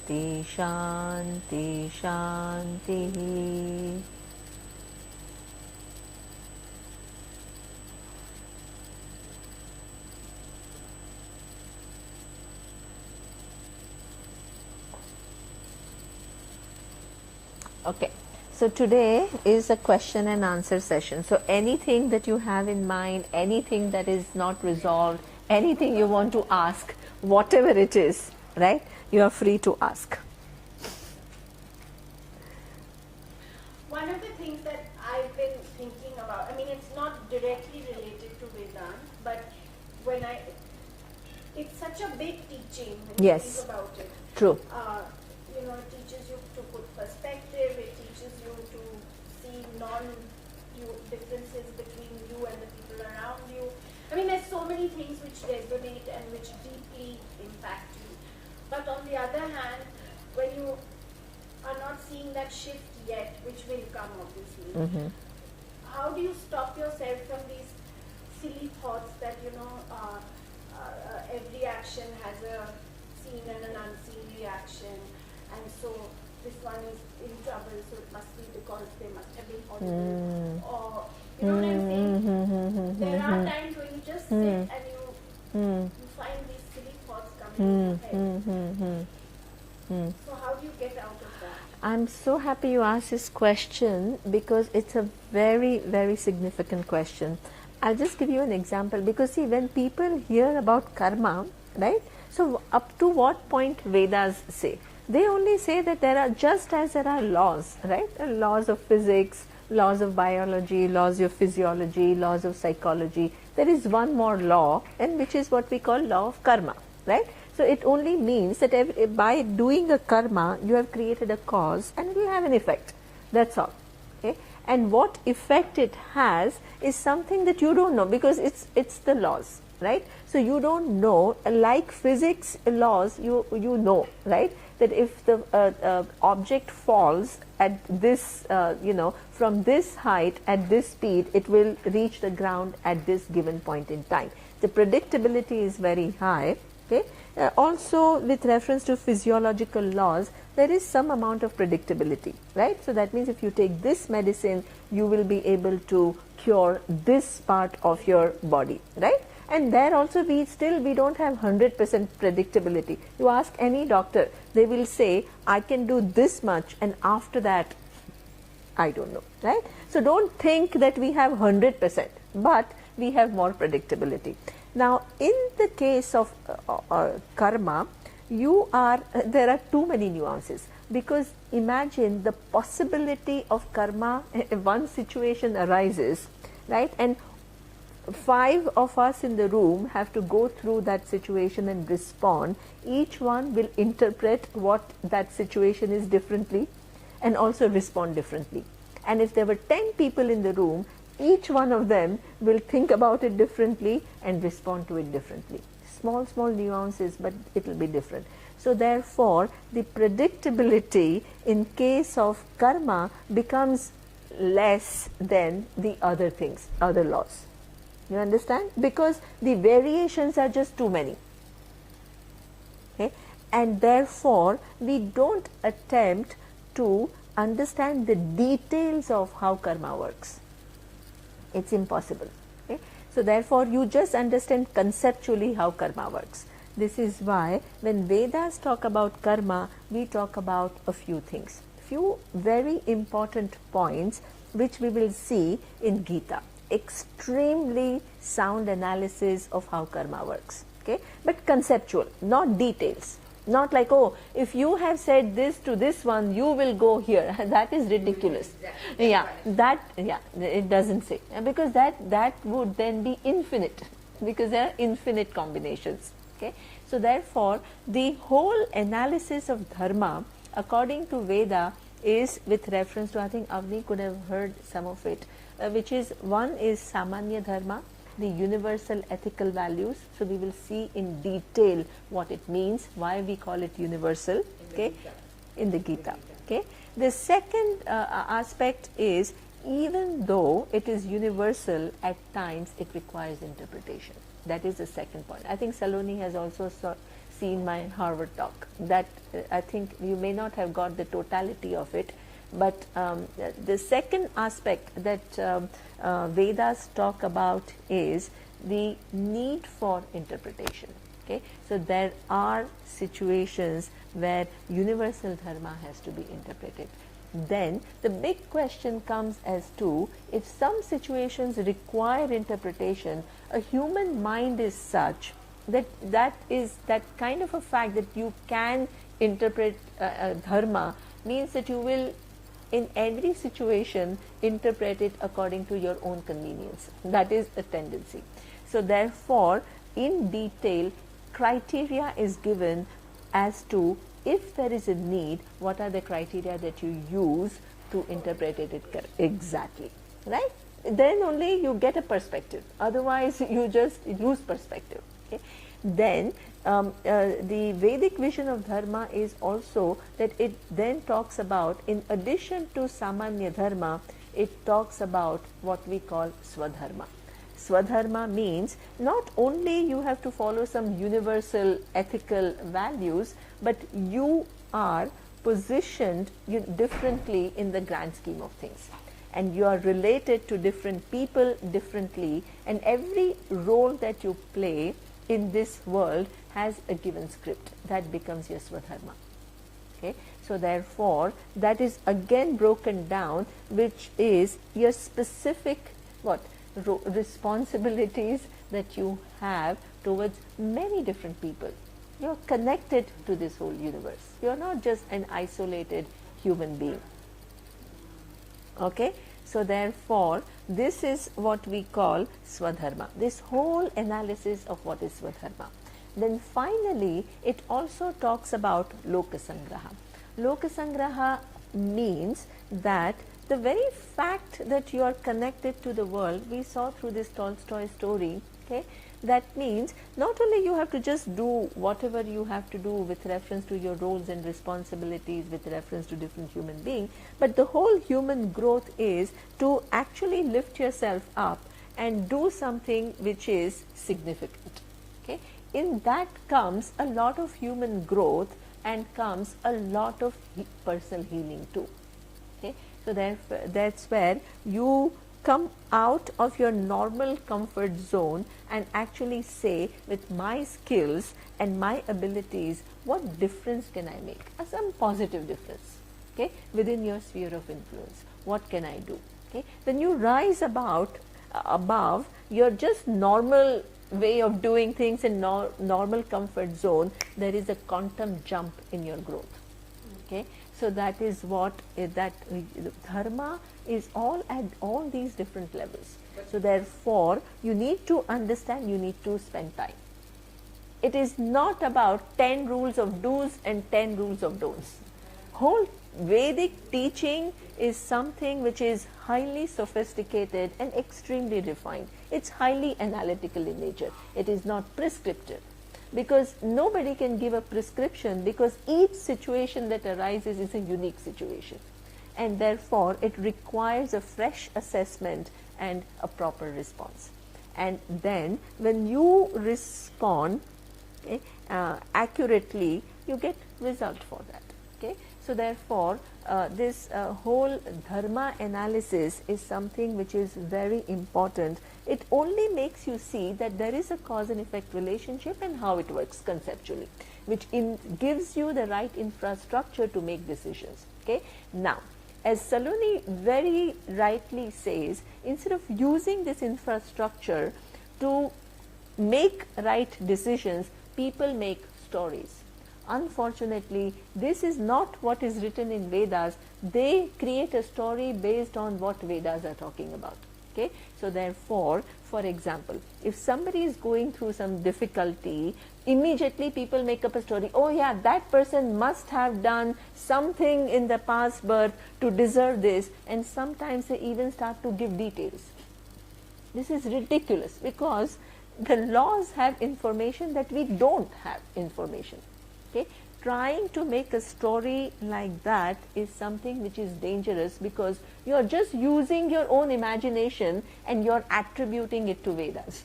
Shanti, Shanti, Shanti. Okay, so today is a question and answer session. So anything that you have in mind, anything that is not resolved, anything you want to ask, whatever it is, right, you are free to ask. One of the things that I've been thinking about, I mean, it's not directly related to Vedanta, but it's such a big teaching when you Yes. think about it. True. It teaches you to put perspective, it teaches you to see differences between you and the people around you. I mean, there's so many things which resonate and which deeply impact you. But on the other hand, when you are not seeing that shift yet, which will come obviously, how do you stop yourself from these silly thoughts that, every action has a seen and an unseen reaction, and so this one is in trouble, so it must be because they must have been audible, or you know what I'm saying? There are times when you just sit and you find these silly thoughts coming in your head. So how do you get out of that? I'm so happy you asked this question because it's a very, very significant question. I'll just give you an example because see, when people hear about karma, right? So up to what point Vedas say? They only say that there are, just as there are laws, right? Laws of physics, laws of biology, laws of physiology, laws of psychology. There is one more law, and which is what we call law of karma, right? So it only means that by doing a karma, you have created a cause and it will have an effect. That's all. Okay? And what effect it has is something that you don't know because it's the laws, right? So you don't know, like physics laws, you know, right? That if the object falls at this, from this height at this speed, it will reach the ground at this given point in time. The predictability is very high. Okay. Also with reference to physiological laws, there is some amount of predictability, right? So that means if you take this medicine, you will be able to cure this part of your body, right? And there also we don't have 100% predictability. You ask any doctor, they will say, I can do this much, and after that, I don't know, right? So don't think that we have 100%, but we have more predictability. Now, in the case of karma, there are too many nuances, because imagine the possibility of karma. One situation arises, right, and 5 of us in the room have to go through that situation and respond. Each one will interpret what that situation is differently and also respond differently. And if there were 10 people in the room, each one of them will think about it differently and respond to it differently. Small nuances, but it will be different. So therefore, the predictability in case of karma becomes less than the other things, other laws. You understand? Because the variations are just too many. Okay? And therefore, we don't attempt to understand the details of how karma works. It's impossible. Okay? So therefore, you just understand conceptually how karma works. This is why when Vedas talk about karma, we talk about a few things. Few very important points which we will see in Gita. Extremely sound analysis of how karma works. Okay? But conceptual, not details. Not like, oh, if you have said this to this one, you will go here. That is ridiculous. It doesn't say. Because that would then be infinite. Because there are infinite combinations. Okay? So therefore, the whole analysis of dharma, according to Veda, is with reference to, I think Avni could have heard some of it, which is, one is Samanya Dharma, the universal ethical values. So we will see in detail what it means, why we call it universal, okay, in the Gita. Okay. The second aspect is, even though it is universal, at times it requires interpretation. That is the second point. I think Saloni has also seen my Harvard talk. That I think you may not have got the totality of it, but the second aspect that Vedas talk about is the need for interpretation. Okay, so there are situations where universal dharma has to be interpreted. Then the big question comes as to, if some situations require interpretation, a human mind is such that that kind of a fact that you can interpret dharma means that you will in every situation interpret it according to your own convenience. That is a tendency. So therefore, in detail, criteria is given as to, if there is a need, what are the criteria that you use to interpret it exactly, right? Then only you get a perspective. Otherwise, you just lose perspective. Okay? Then the Vedic vision of dharma is also that it then talks about, in addition to samanya dharma, it talks about what we call swadharma. Swadharma means not only you have to follow some universal ethical values, but you are positioned differently in the grand scheme of things, and you are related to different people differently, and every role that you play in this world has a given script. That becomes your Swadharma. Okay? So therefore, that is again broken down, which is your specific responsibilities that you have towards many different people. You are connected to this whole universe. You are not just an isolated human being. Okay? So therefore, this is what we call Swadharma, this whole analysis of what is Swadharma. Then finally, it also talks about Lokasangraha. Lokasangraha means that the very fact that you are connected to the world, we saw through this Tolstoy story, okay, that means not only you have to just do whatever you have to do with reference to your roles and responsibilities, with reference to different human beings, but the whole human growth is to actually lift yourself up and do something which is significant. Okay? In that comes a lot of human growth and comes a lot of personal healing too. Okay? So that's where you come out of your normal comfort zone and actually say, with my skills and my abilities, what difference can I make? Some positive difference, okay, within your sphere of influence. What can I do? Okay, when you rise above your just normal way of doing things in normal comfort zone, there is a quantum jump in your growth. Okay, so that is what that dharma is all at all these different levels. So therefore, you need to understand, you need to spend time. It is not about 10 rules of do's and 10 rules of don'ts. Whole Vedic teaching is something which is highly sophisticated and extremely refined. It's highly analytical in nature. It is not prescriptive, because nobody can give a prescription, because each situation that arises is a unique situation, and therefore it requires a fresh assessment and a proper response. And then when you respond, okay, accurately, you get result for that. Okay? So therefore, this whole dharma analysis is something which is very important. It only makes you see that there is a cause and effect relationship and how it works conceptually, which gives you the right infrastructure to make decisions. Okay? Now, as Saloni very rightly says, instead of using this infrastructure to make right decisions, people make stories. Unfortunately, this is not what is written in Vedas. They create a story based on what Vedas are talking about. Okay? So therefore, for example, if somebody is going through some difficulty, immediately people make up a story. Oh yeah, that person must have done something in the past birth to deserve this, and sometimes they even start to give details. This is ridiculous, because the laws have information that we don't have information. Okay? Trying to make a story like that is something which is dangerous, because you are just using your own imagination and you are attributing it to Vedas.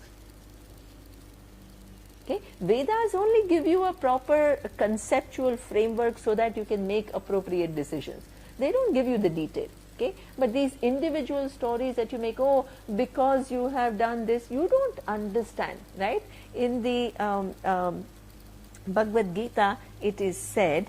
Okay? Vedas only give you a proper conceptual framework so that you can make appropriate decisions. They don't give you the detail. Okay? But these individual stories that you make, oh, because you have done this, you don't understand, right? In the Bhagavad Gita, it is said,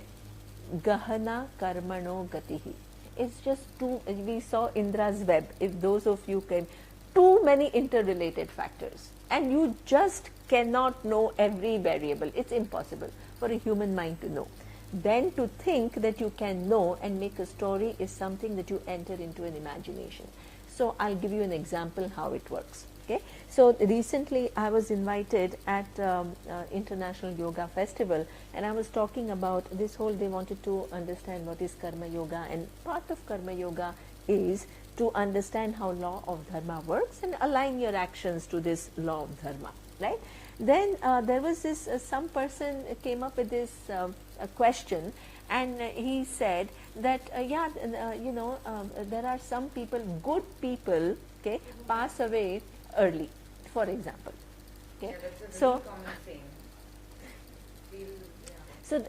Gahana Karmano Gatihi. It's just too, we saw Indra's web, if those of you came, too many interrelated factors. And you just cannot know every variable. It's impossible for a human mind to know. Then to think that you can know and make a story is something that you enter into an imagination. So I'll give you an example how it works. Okay, so recently I was invited at International Yoga Festival, and I was talking about this whole, they wanted to understand what is Karma Yoga, and part of Karma Yoga is to understand how law of dharma works and align your actions to this law of dharma, right? Then there was this, some person came up with this question, and he said that there are some people, good people, okay, pass away early, for example. Okay, Yeah, that's a so very common thing. so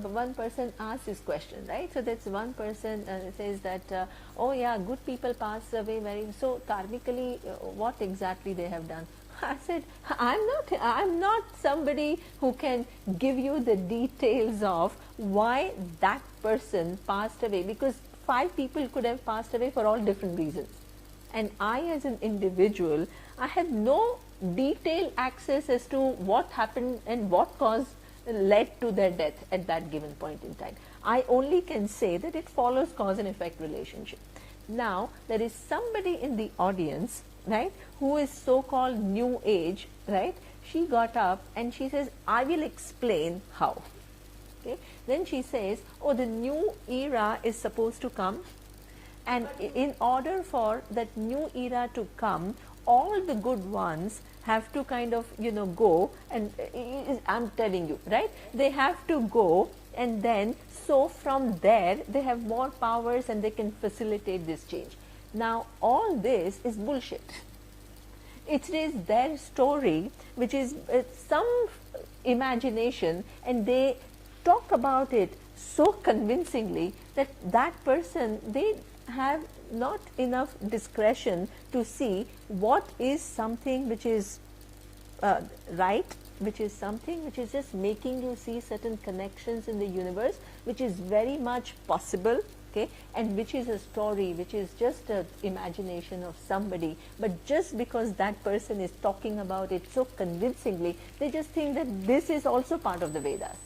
one person asked this question, right? So that's one person says that oh yeah, good people pass away very, so karmically what exactly they have done. I said, I'm not somebody who can give you the details of why that person passed away, because 5 people could have passed away for all different reasons. And I, as an individual, I had no detailed access as to what happened and what cause led to their death at that given point in time. I only can say that it follows cause and effect relationship. Now, there is somebody in the audience, right, who is so-called new age, right? She got up and she says, I will explain how. Okay? Then she says, oh, the new era is supposed to come, and in order for that new era to come, all the good ones have to kind of, go, and I'm telling you, right? They have to go, and then so from there they have more powers and they can facilitate this change. Now all this is bullshit. It is their story, which is some imagination, and they talk about it so convincingly that that person, they have not enough discretion to see what is something which is right, which is something which is just making you see certain connections in the universe, which is very much possible, okay, and which is a story, which is just an imagination of somebody, but just because that person is talking about it so convincingly, they just think that this is also part of the Vedas.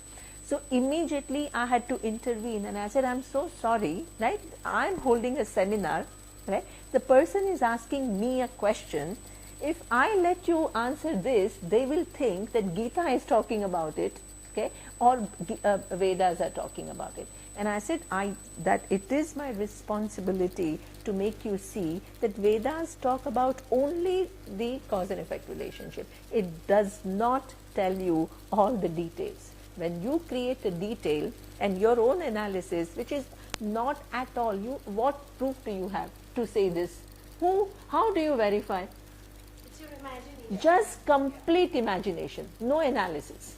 So immediately I had to intervene, and I said, I'm so sorry, right? I'm holding a seminar, right? The person is asking me a question. If I let you answer this, they will think that Gita is talking about it, okay, or Vedas are talking about it. And I said, that it is my responsibility to make you see that Vedas talk about only the cause and effect relationship. It does not tell you all the details. When you create a detail and your own analysis, which is not at all, what proof do you have to say this? How do you verify? It's your imagination. Just complete imagination, no analysis.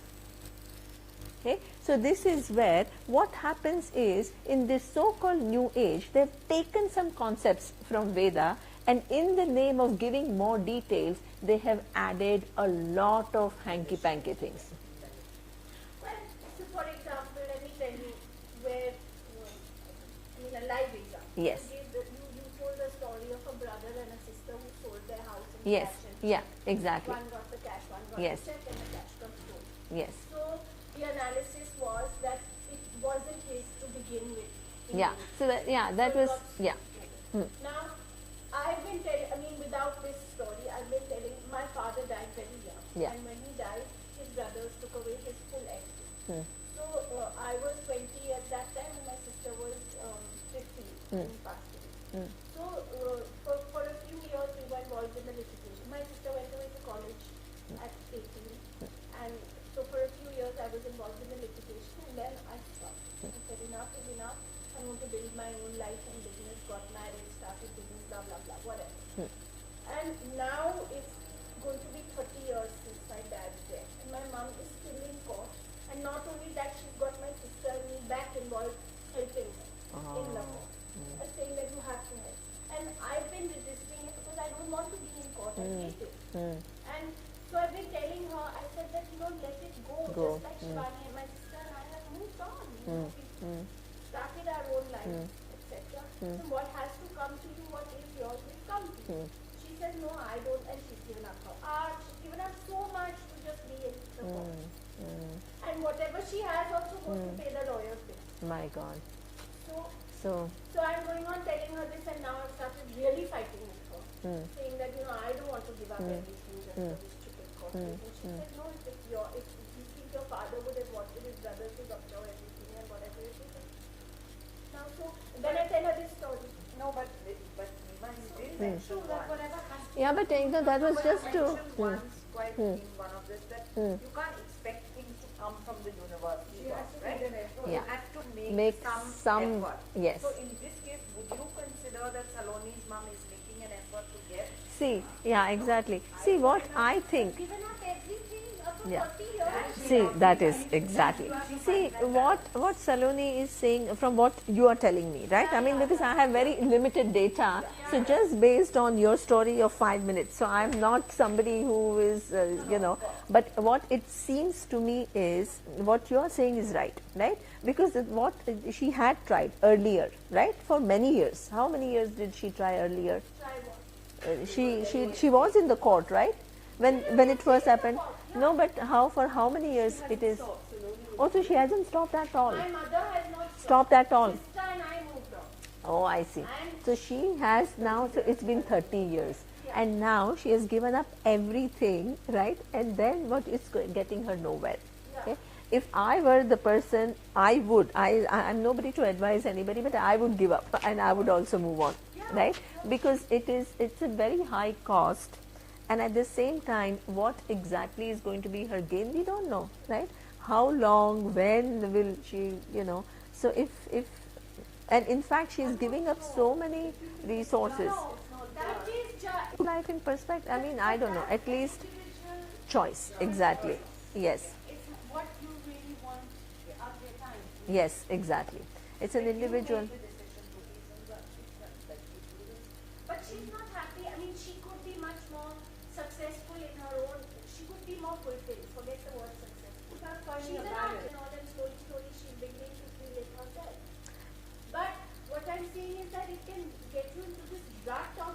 Okay? So this is where what happens is, in this so-called new age, they've taken some concepts from Veda, and in the name of giving more details, they have added a lot of hanky-panky things. Well, so for example, let me tell you where, a live example. Yes. You told the story of a brother and a sister who sold their house and Yes, cash and yeah, exactly. one got the cash, one got Yes. the check, and the cash got stolen. Yes. So the analysis was that it wasn't his to begin with. Yeah. So that was, yeah. Now, I've been telling, without this story, I've been telling, my father died very young. Yeah. And when he died, his brothers took away his full estate. Hmm. So I was 20 at that time, and my sister was 15 when he passed away. So for a few years, we were involved in the litigation. My sister went away to college at 18. And so for a few years, I was involved in the litigation, and then I stopped. I said, enough is enough. I want to build my own life and business, got married, started business, blah, blah, blah, whatever. And now it's going to be 30 years since my dad's death. And my mom is still in court, and not only that, she's got my sister and me back involved helping her in the court, saying that you have to help. And I've been resisting it because I don't want to be in court. I hate it. And so I've been telling her, I said that, let it go. Just like Shivani and my sister and I have moved on. We started our own lives, etc. So what has to come to you, what is yours, will come to you. She said, no, I don't. And she's given up her art. She's given up so much to just be in the court. And whatever she has also goes to pay the lawyer's bill. My God. So I'm going on telling her this, and now I've started really fighting with her, saying that, I don't want to give up everything just for this stupid court case. And she said, no, if you think your father would have wanted his brother to observe everything and whatever it is. Now, so then I tell her this story. No, but Nima, you did mention That once. whatever has to Yeah, but that was But just you to. mentioned once, quite in one of this, that you can't expect things to come from the university, right? So Yeah. you have to Make make some- effort. yes. So in this case, would you consider that Saloni's mom is making an effort to get? See, yeah, exactly. See, what I think. given up everything for Yeah. 40 years. See, that is exactly. See, what Saloni is saying from what you are telling me, right? I mean, because I have very limited data, so just based on your story of 5 minutes. So I'm not somebody who is, but what it seems to me is what you are saying is right? Because what she had tried earlier, right? For many years. How many years did she try earlier? She was in the court, right? When it first happened. No, but for how many years it is? Oh, so she hasn't stopped at all. My mother has not Stopped at all. Sister and I moved on. Oh, I see. So she has now. So it's been 30 years, and now she has given up everything, right? And then what is getting her nowhere? Okay. If I were the person, I would. I'm nobody to advise anybody, but I would give up and I would also move on, right? Because it's a very high cost, and at the same time, what exactly is going to be her gain? We don't know, right? How long? When will she? So if and in fact, she is giving up so many resources. That is just Life in perspective. I mean, I don't know. At least choice. Exactly. Yes. it's what you really want at the time. Yes, exactly. It's an individual. But she's not happy. I mean, she could be much more successful in her own. She could be more fulfilled. Forget the word successful. She's an artist and all, and slowly she's beginning to feel it herself. But what I'm saying is that it can get you into this rut of,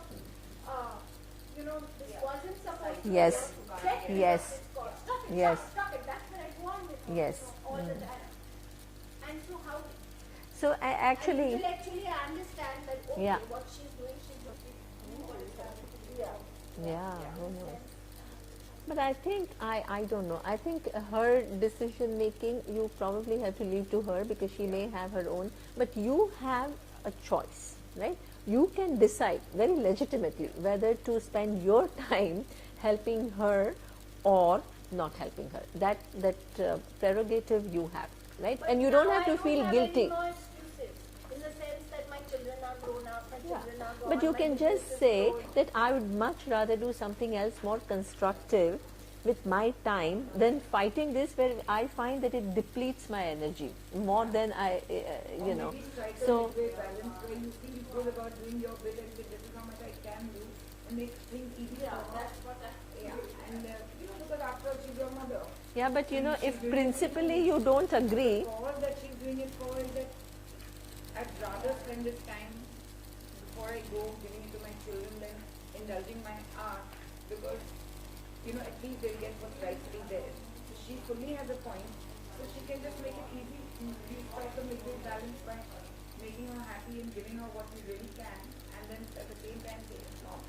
this wasn't supposed to Yes. be. Yes. Stop it. Yes. Stop it. That's where I go on with her, Yes. all the time. And so how? So I actually. Intellectually, I understand that okay, Yeah. what she's doing, she's doing what is happening. Yeah, who knows? But I think, I don't know. I think her decision making, you probably have to leave to her because she may have her own. But you have a choice, right? You can decide very legitimately whether to spend your time helping her or not helping her. That prerogative you have, right? And you don't Now have to I feel have guilty. Any more excuses, in the sense that my children are grown up, my Yeah. children are gone, But you my can business just is say grown. that I would much rather do something else more constructive with my time than fighting this, where I find that it depletes my energy more than Maybe strike a So midway balance where you feel good about doing your bit and say this is how much I can do and make things easier. That's what I And because after all she's your mother. yeah, but if principally you don't agree, All that she's doing it for is that I'd rather spend this time before I go giving it to my children than indulging my art because at least they'll get what's rightfully theirs. So she fully has a point, so she can just make it easy. You strike a midway balance by making her happy and giving her what you really can, and then at the same time say it's not.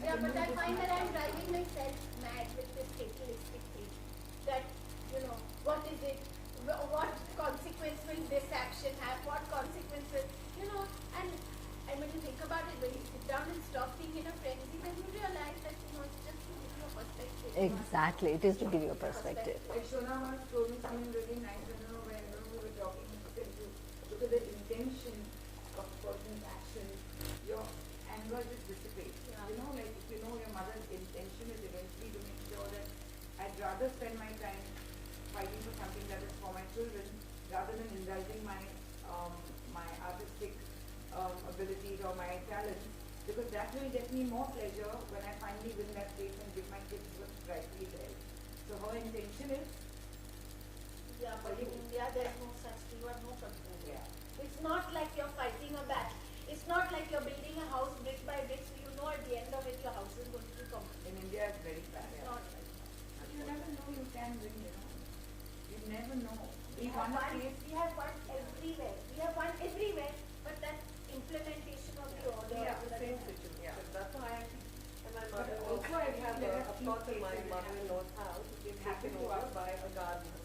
Yeah, but I find that I'm driving myself mad with this fatalistic thing. That, what is it? What consequence will this action have? What consequence will, and when you think about it, when you sit down and stop being in a frenzy, then you realize that, it's just to give you a perspective. exactly, it is to give you a perspective. Like Shona once told me something really nice, when we were talking, she said, you look at the intention of a person's action, your anger just dissipates. Like if your mother's intention is eventually to make sure that I'd rather spend my time fighting for something that is for my children, rather than indulging my artistic abilities or my talents, because that will get me more pleasure when I finally win that case and give my kids what's rightfully theirs. So her intention is, Yeah, but in India there's no such thing, you have no control. yeah, It's not like you're fighting a battle. It's not like you're building a house brick by brick, so you know at the end of it your house is going to be complete. in India it's very bad. It's Yeah. not like that. But you never know, you can win, you know. You never know. We have won everywhere. We have won everywhere, but that implementation of the order. Yeah, that same is- situation. Yeah. That's why and my But mother also I we have feel there a are plot in my few cases mother-in-law's house, which is taken happened to over us. by a gardener.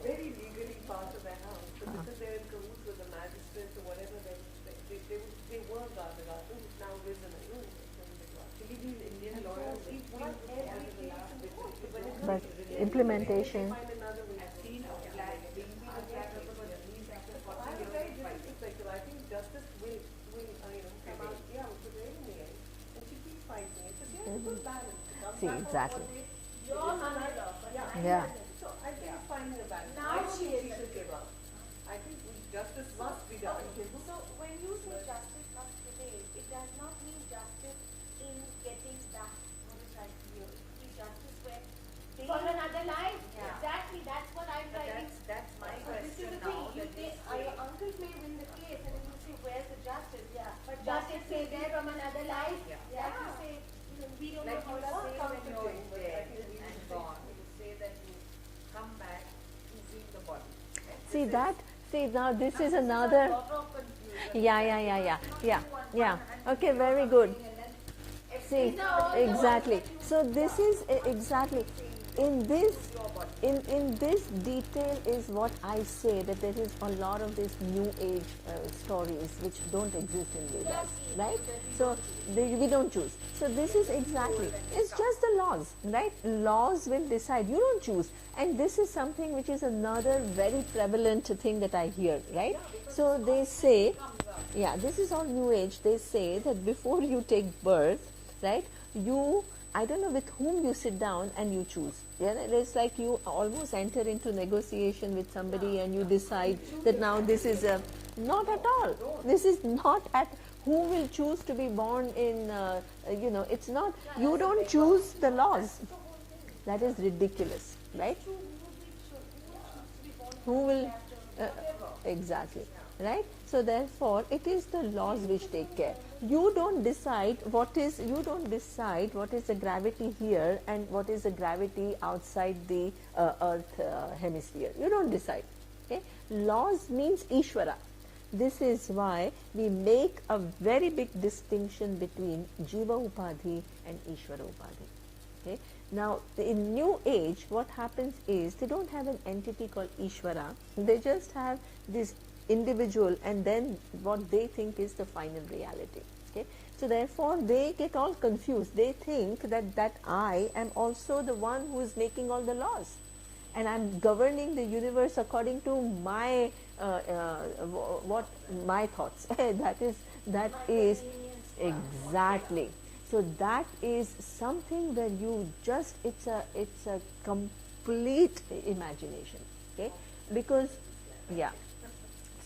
Very legally part of their house. So because they're in cahoots with the magistrates or whatever, they were gardeners who's now risen. Actually, these Indian And so lawyers, it's these not things every are the case last in bit. court, It's but not But really implementation. They find another way. I've seen a flag being attacked because at least after I 40 have a years very of different fighting. perspective. I think justice will come out, prevail in the end. And she keeps fighting it. So she has a good balance. It comes See, back on exactly. what Your mother, but Yeah. my Yeah. mother. So I think it's finding a balance. Now I don't she think is should give up. I think justice must be done. So when you say justice must prevail, it does not mean justice in getting back what is right to you. It means justice where for another life. Yeah. Exactly, that's what I'm But driving. that's my So this is question the thing. now. You that think this your uncles may win the case, and then you say, "Where's the justice?" Yeah, but Justice justice is there from another life. Yeah. Like you say, we don't Like know you how say to when to you're think, but I dead think we and should gone, you say that you come back to see the body. See that? See now this is a another. lot of confusion. Yeah. Okay, very good. See, exactly. So this is exactly in this detail is what I say, that there is a lot of these new age stories which don't exist in Vedas, right? So we don't choose. So this is exactly, it's just the laws, right? Laws will decide. You don't choose. And this is something which is another very prevalent thing that I hear, right? So they say, yeah, this is all new age. They say that before you take birth, right, I don't know with whom you sit down and you choose. Yeah, it's like you almost enter into negotiation with somebody and you decide that now this is not at all. This is not at who will choose to be born in. It's not. You don't choose the laws. That is ridiculous, right? Who will exactly, right? So therefore it is the laws which take care. You don't decide what is the gravity here and what is the gravity outside the earth hemisphere. You don't decide. Okay, laws means Ishvara. This is why we make a very big distinction between Jiva Upadhi and Ishvara Upadhi. Okay. Now, in New Age, what happens is they don't have an entity called Ishvara. They just have this individual, and then what they think is the final reality. Okay. So therefore, they get all confused. They think that I am also the one who is making all the laws, and I'm governing the universe according to my what my thoughts. that is exactly. So that is something where you just it's a complete imagination. Okay, because yeah.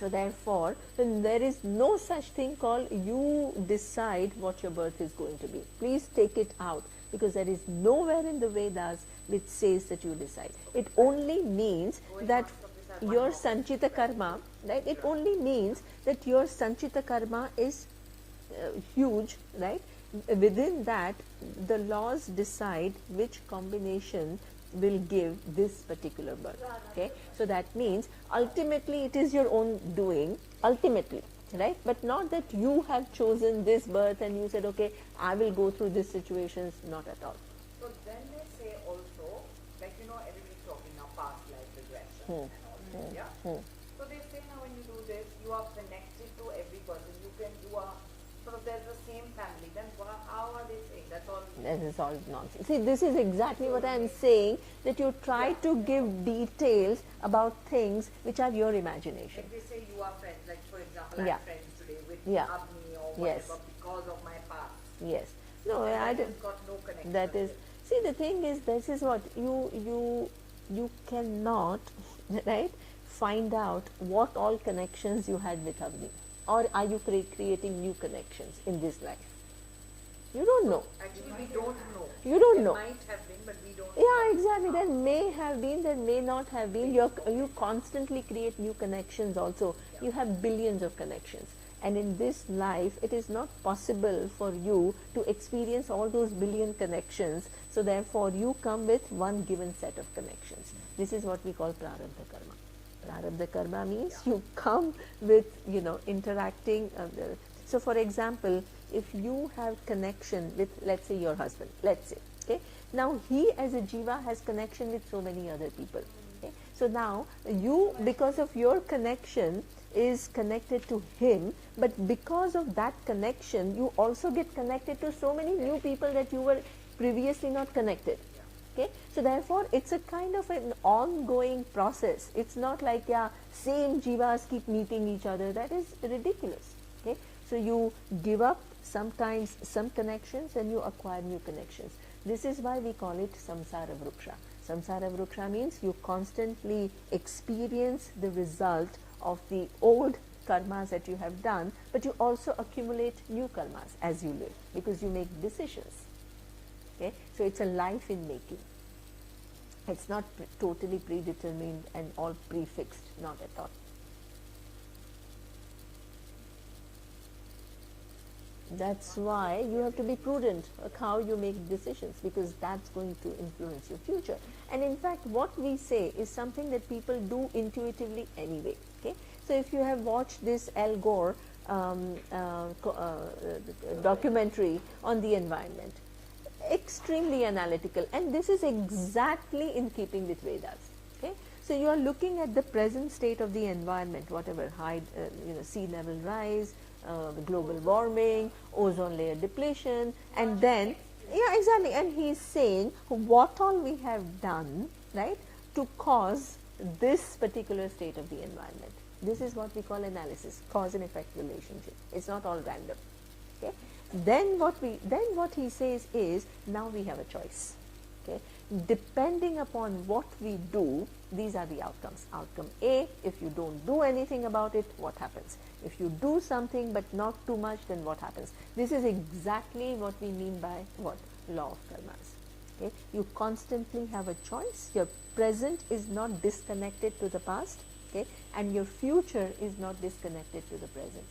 So therefore, then there is no such thing called you decide what your birth is going to be. Please take it out, because there is nowhere in the Vedas which says that you decide. It only means that your sanchita karma, right? It only means that your sanchita karma is huge, right? Within that, the laws decide which combination will give this particular birth. Okay, so that means ultimately it is your own doing, ultimately, right? But not that you have chosen this birth and you said, okay, I will go through these situations. Not at all. So then they say also, like everybody's talking now past life regression and all this, yeah? So they say now when you do this, you are connected to every person. You are sort of, there's the same family. Then how are they saying? That's all. This is all nonsense. See, this is exactly what I am saying, that you try to give details about things which are your imagination. Like they say you are friends, like for example, Yeah. I'm friends today with Yeah. Abni or Yes. whatever because of my past. Yes. No, And I that don't. has got no connection. That is. with it. See, the thing is, this is what you you cannot, right, find out what all connections you had with Avni, or are you creating new connections in this life? You don't know. Actually, we don't know. You don't There know. might have been, but we don't Yeah, know. exactly. There may have been, there may not have been. You constantly create new connections also. You have billions of connections. And in this life, it is not possible for you to experience all those billion connections. So therefore, you come with one given set of connections. This is what we call prarabdha karma. Prarabdha karma means you come with, interacting. So for example, if you have connection with, let's say, your husband, let's say, okay, now he as a jiva has connection with so many other people. Okay, so now you, because of your connection, is connected to him, but because of that connection, you also get connected to so many new people that you were previously not connected. Okay, so therefore it's a kind of an ongoing process. It's not like, yeah, same jivas keep meeting each other. That is ridiculous. Okay, so you give up sometimes some connections and you acquire new connections. This is why we call it samsara vriksha. Samsara vriksha means you constantly experience the result of the old karmas that you have done, but you also accumulate new karmas as you live, because you make decisions. Okay, so it's a life in making. It's not totally predetermined and all prefixed, not at all. That's why you have to be prudent of how you make decisions, because that's going to influence your future. And in fact, what we say is something that people do intuitively anyway. Okay, so if you have watched this Al Gore documentary on the environment, extremely analytical, and this is exactly in keeping with Vedas. Okay, so you are looking at the present state of the environment, whatever high, sea level rise, global warming, ozone layer depletion, and then, yeah, exactly, and he is saying what all we have done, right, to cause this particular state of the environment. This is what we call analysis, cause and effect relationship. It's not all random. Okay, then what he says is, now we have a choice. Okay, depending upon what we do, these are the outcomes. Outcome A, if you don't do anything about it, what happens? If you do something but not too much, then what happens? This is exactly what we mean by what? Law of karmas. Okay, you constantly have a choice. Your present is not disconnected to the past, okay, and your future is not disconnected to the present.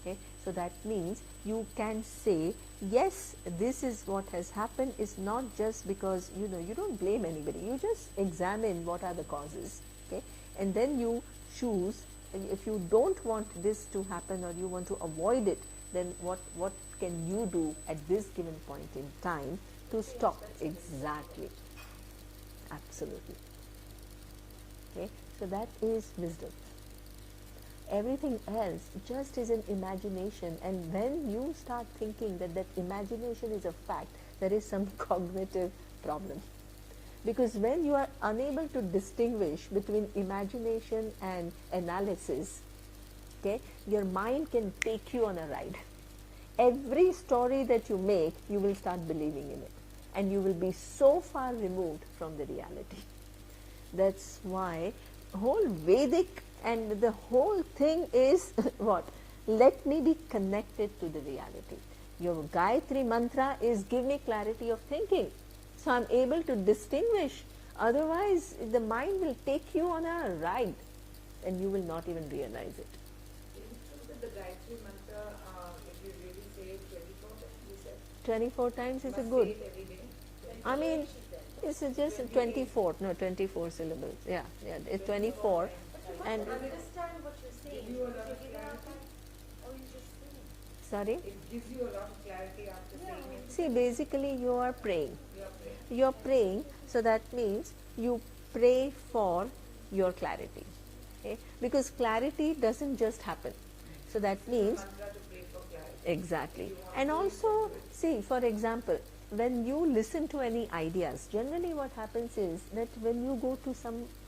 Okay, so that means you can say, yes, this is what has happened, is not just because, you don't blame anybody, you just examine what are the causes, okay, and then you choose. If you don't want this to happen or you want to avoid it, then what can you do at this given point in time to stop? Exactly, absolutely. Okay, so that is wisdom. Everything else just is an imagination, and when you start thinking that imagination is a fact, there is some cognitive problem. Because when you are unable to distinguish between imagination and analysis, okay, your mind can take you on a ride. Every story that you make, you will start believing in it, and you will be so far removed from the reality. That's why whole Vedic and the whole thing is what? Let me be connected to the reality. Your Gayatri mantra is give me clarity of thinking. So I'm able to distinguish. Otherwise, the mind will take you on a ride and you will not even realize it. Is it true that the Gayatri mantra, if you really say it 24 times, you said? 24 times is a Must good. say it every day. I mean, it's just 24, no, 24 syllables. Yeah, it's 24. And Understand what you're saying. You a lot You're of giving out clarity. or you just saying. sorry. It gives you a lot of clarity after saying it. See, basically you are praying. You are praying. You're praying, so that means you pray for your clarity. Okay? Because clarity doesn't just happen. So that means, Mantra to pray for clarity. exactly. And also, see, for example, when you listen to any ideas, generally what happens is that when you go to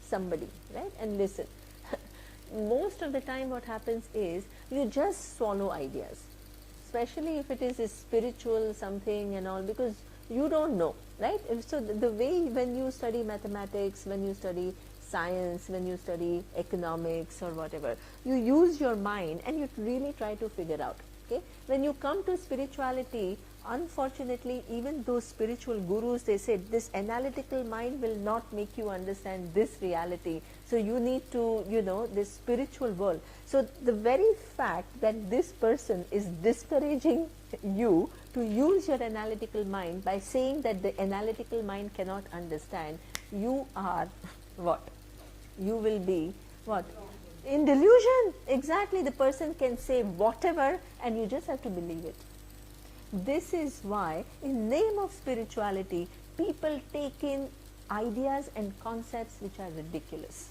somebody, right, and listen, most of the time what happens is you just swallow ideas, especially if it is a spiritual something and all, because You don't know, right? So the way when you study mathematics, when you study science, when you study economics or whatever, you use your mind and you really try to figure out. Okay, when you come to spirituality, unfortunately, even those spiritual gurus, they say this analytical mind will not make you understand this reality. So you need to, this spiritual world. So the very fact that this person is discouraging you to use your analytical mind by saying that the analytical mind cannot understand, you are what? You will be what? In delusion. Exactly. The person can say whatever and you just have to believe it. This is why in name of spirituality, people take in ideas and concepts which are ridiculous.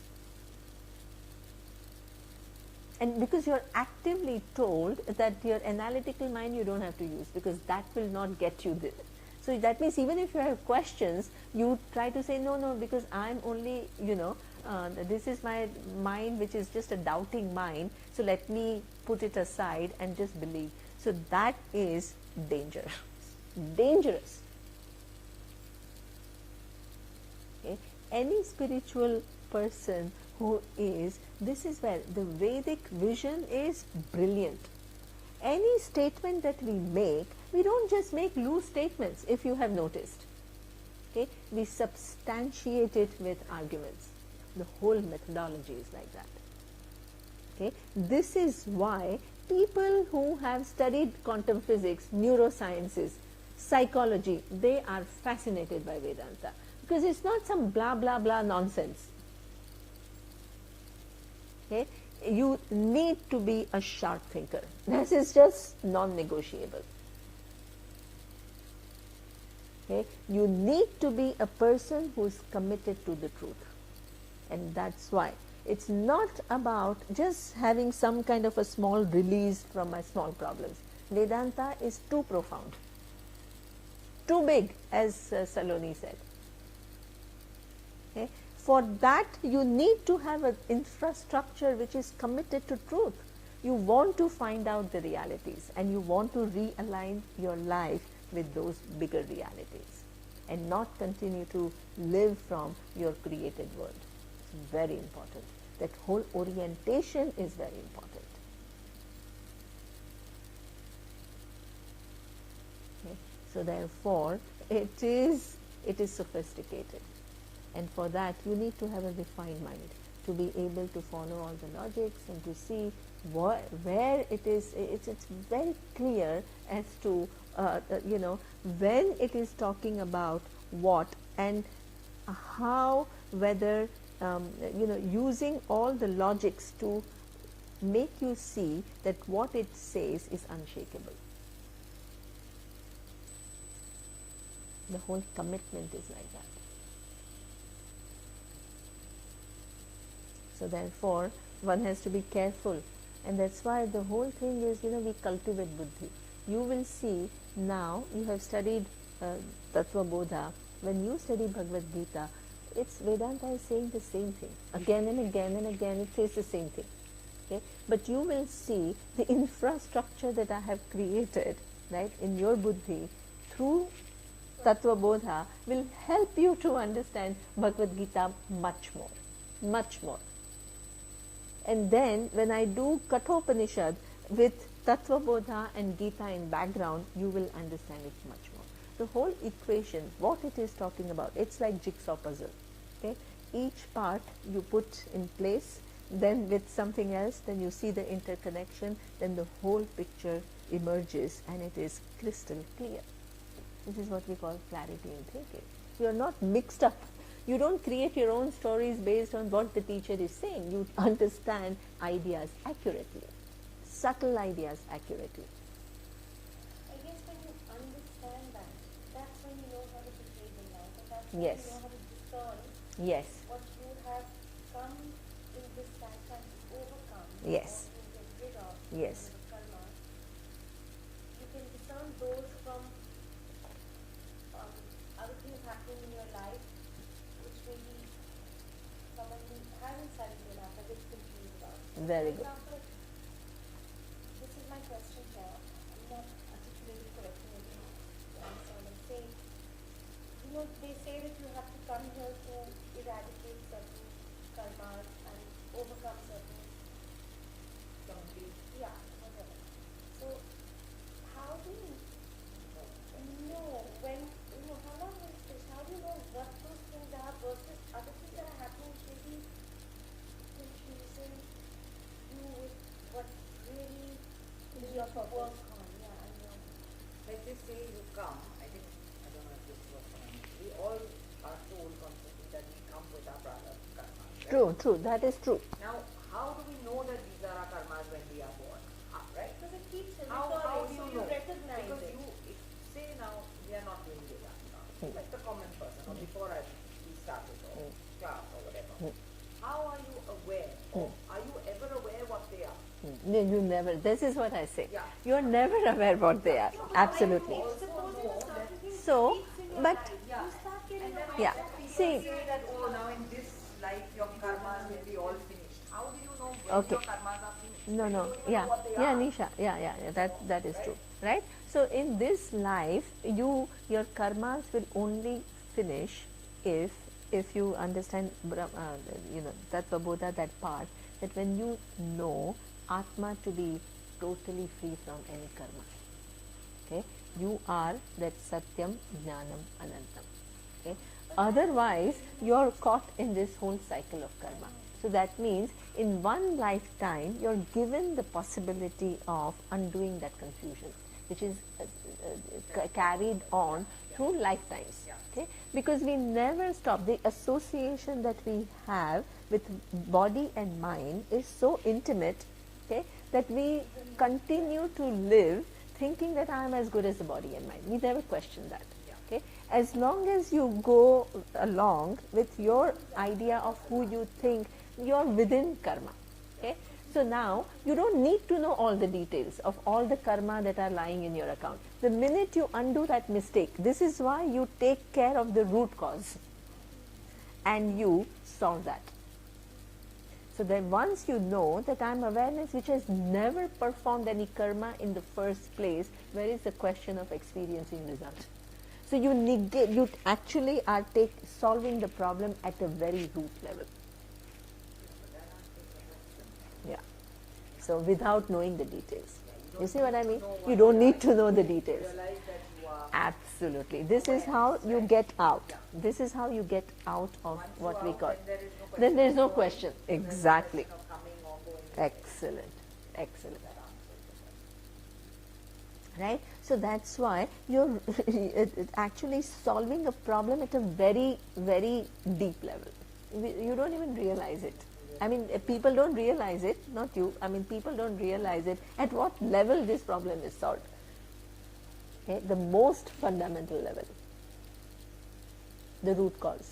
And because you're actively told that your analytical mind you don't have to use, because that will not get you there. So that means even if you have questions, you try to say no, because I'm only, this is my mind which is just a doubting mind, so let me put it aside and just believe. So that is dangerous. Dangerous. Okay? Any spiritual person who is, this is where the Vedic vision is brilliant. Any statement that we make, we don't just make loose statements, if you have noticed. Okay? We substantiate it with arguments. The whole methodology is like that. Okay? This is why people who have studied quantum physics, neurosciences, psychology, they are fascinated by Vedanta, because it's not some blah blah blah nonsense. Okay? You need to be a sharp thinker. This is just non-negotiable. Okay? You need to be a person who is committed to the truth. And that's why it's not about just having some kind of a small release from my small problems. Vedanta is too profound, too big, as Saloni said. Okay? For that, you need to have an infrastructure which is committed to truth. You want to find out the realities and you want to realign your life with those bigger realities and not continue to live from your created world. It's very important. That whole orientation is very important. Okay? So therefore, it is sophisticated. And for that, you need to have a refined mind to be able to follow all the logics and to see where it is. It's very clear as to, when it is talking about what and how, whether, using all the logics to make you see that what it says is unshakable. The whole commitment is like that. So therefore, one has to be careful, and that's why the whole thing is, we cultivate buddhi. You will see now, you have studied Tattva Bodha. When you study Bhagavad Gita, it's Vedanta is saying the same thing. Again and again and again, it says the same thing. Okay? But you will see the infrastructure that I have created, right, in your buddhi through Tattva Bodha will help you to understand Bhagavad Gita much more, much more. And then when I do Kathopanishad with Tattva Bodha and Gita in background, you will understand it much more. The whole equation, what it is talking about, it's like jigsaw puzzle. Okay? Each part you put in place, then with something else, then you see the interconnection, then the whole picture emerges and it is crystal clear. This is what we call clarity in thinking. You are not mixed up. You don't create your own stories based on what the teacher is saying. You understand ideas accurately, subtle ideas accurately. I guess when you understand that, that's when you know how to behave in life, and that's when Yes. you know how to discern Yes, what you have come in this lifetime to overcome, Yes. or to get rid of, Yes. the karma. You can discern those from other things happening in your life, which maybe someone who hasn't studied enough or gets confused about. Very For good. example, this is my question here. I'm not articulating correctly. Maybe you understand what I'm saying. come, I think, I don't know if this was for me, we all are told constantly that we come with our karmas. Right? True, true, that is true. Now, how do we know that these are our karmas when we are born? Right? Because it keeps How do recurring, you so know? you recognize Because it. you, if, say now, we are not doing Vedanta, like the common person, or before we started, or class, or whatever. How are you aware? Or are you ever aware what they are? No, you never, this is what I say. Yeah. You're never aware what they are. Absolutely. Supposing a certain thing So, keeps in your but, life, you start getting And then aware. yeah, people see, say that, oh, now in this life your karmas will be all finished. How do you know when Okay. your karmas are finished? no, You no, don't even yeah, know what they yeah, are. Nisha, yeah, that is true, right? So in this life, your karmas will only finish if you understand, Tattva Bodha, that part, that when you know Atma to be totally free from any karma, okay, you are that Satyam, Jnanam, Anantam, okay. Otherwise, you are caught in this whole cycle of karma. So that means in one lifetime, you are given the possibility of undoing that confusion, which is carried on through lifetimes. Okay? Because we never stop. The association that we have with body and mind is so intimate, okay, that we continue to live thinking that I am as good as the body and mind. We never question that. Okay? As long as you go along with your idea of who you think, you're within karma. Okay? So now you don't need to know all the details of all the karma that are lying in your account. The minute you undo that mistake, this is why you take care of the root cause and you solve that. So then once you know that I am awareness which has never performed any karma in the first place, where is the question of experiencing result? So you negate, you actually are solving the problem at a very root level. Yeah. So without knowing the details. You see what I mean? You don't need to know the details. Realize that you are Absolutely. This is how you get out. This is how you get out of what we call. Then there is no question. Exactly. of coming or going. Excellent. Excellent. Right? So that's why you're actually solving a problem at a very, very deep level. You don't even realize it. I mean, people don't realize it, not you. I mean, people don't realize it at what level this problem is solved. Okay? The most fundamental level, the root cause.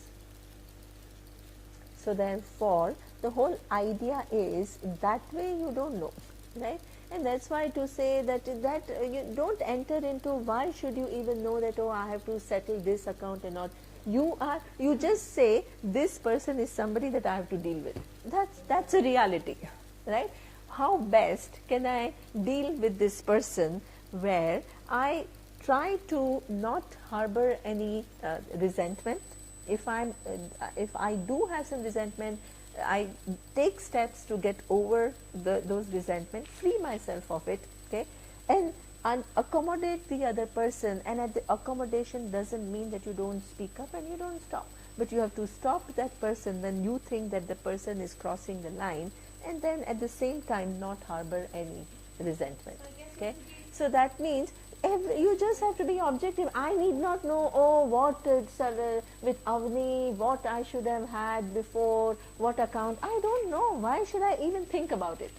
So therefore, the whole idea is that way you don't know, right? And that's why to say that you don't enter into why should you even know that, oh, I have to settle this account and not. You just say this person is somebody that I have to deal with. That's a reality, right? How best can I deal with this person where I try to not harbor any resentment. If I do have some resentment, I take steps to get over those resentment, free myself of it, okay, and accommodate the other person. And at the accommodation doesn't mean that you don't speak up and you don't stop, but you have to stop that person when you think that the person is crossing the line, and then at the same time not harbor any resentment. Okay, so that means you just have to be objective. I need not know, oh, what with Avni, what I should have had before, what account. I don't know. Why should I even think about it?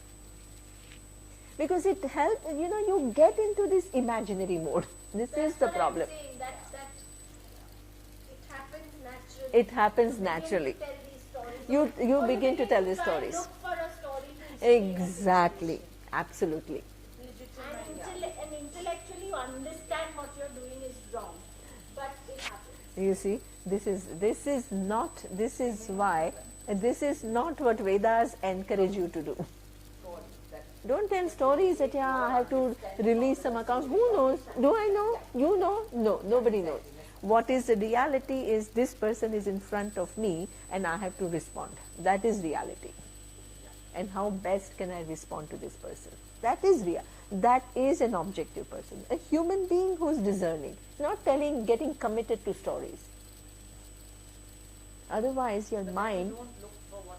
Because it helps, you get into this imaginary mode. This is the problem. I'm saying that it happens naturally. It happens naturally. You begin to tell these stories. Look for a story to explain. Exactly. Absolutely. And intellectually you understand what you're doing is wrong, but it happens. You see, this is not what Vedas encourage you to do. Don't tell stories that, yeah, I have to release some accounts. Who knows? Do I know? You know? No, nobody knows. What is the reality is this person is in front of me and I have to respond. That is reality. And how best can I respond to this person? That is real. That is an objective person. A human being who is discerning. Not getting committed to stories. Otherwise your mind... Don't look for what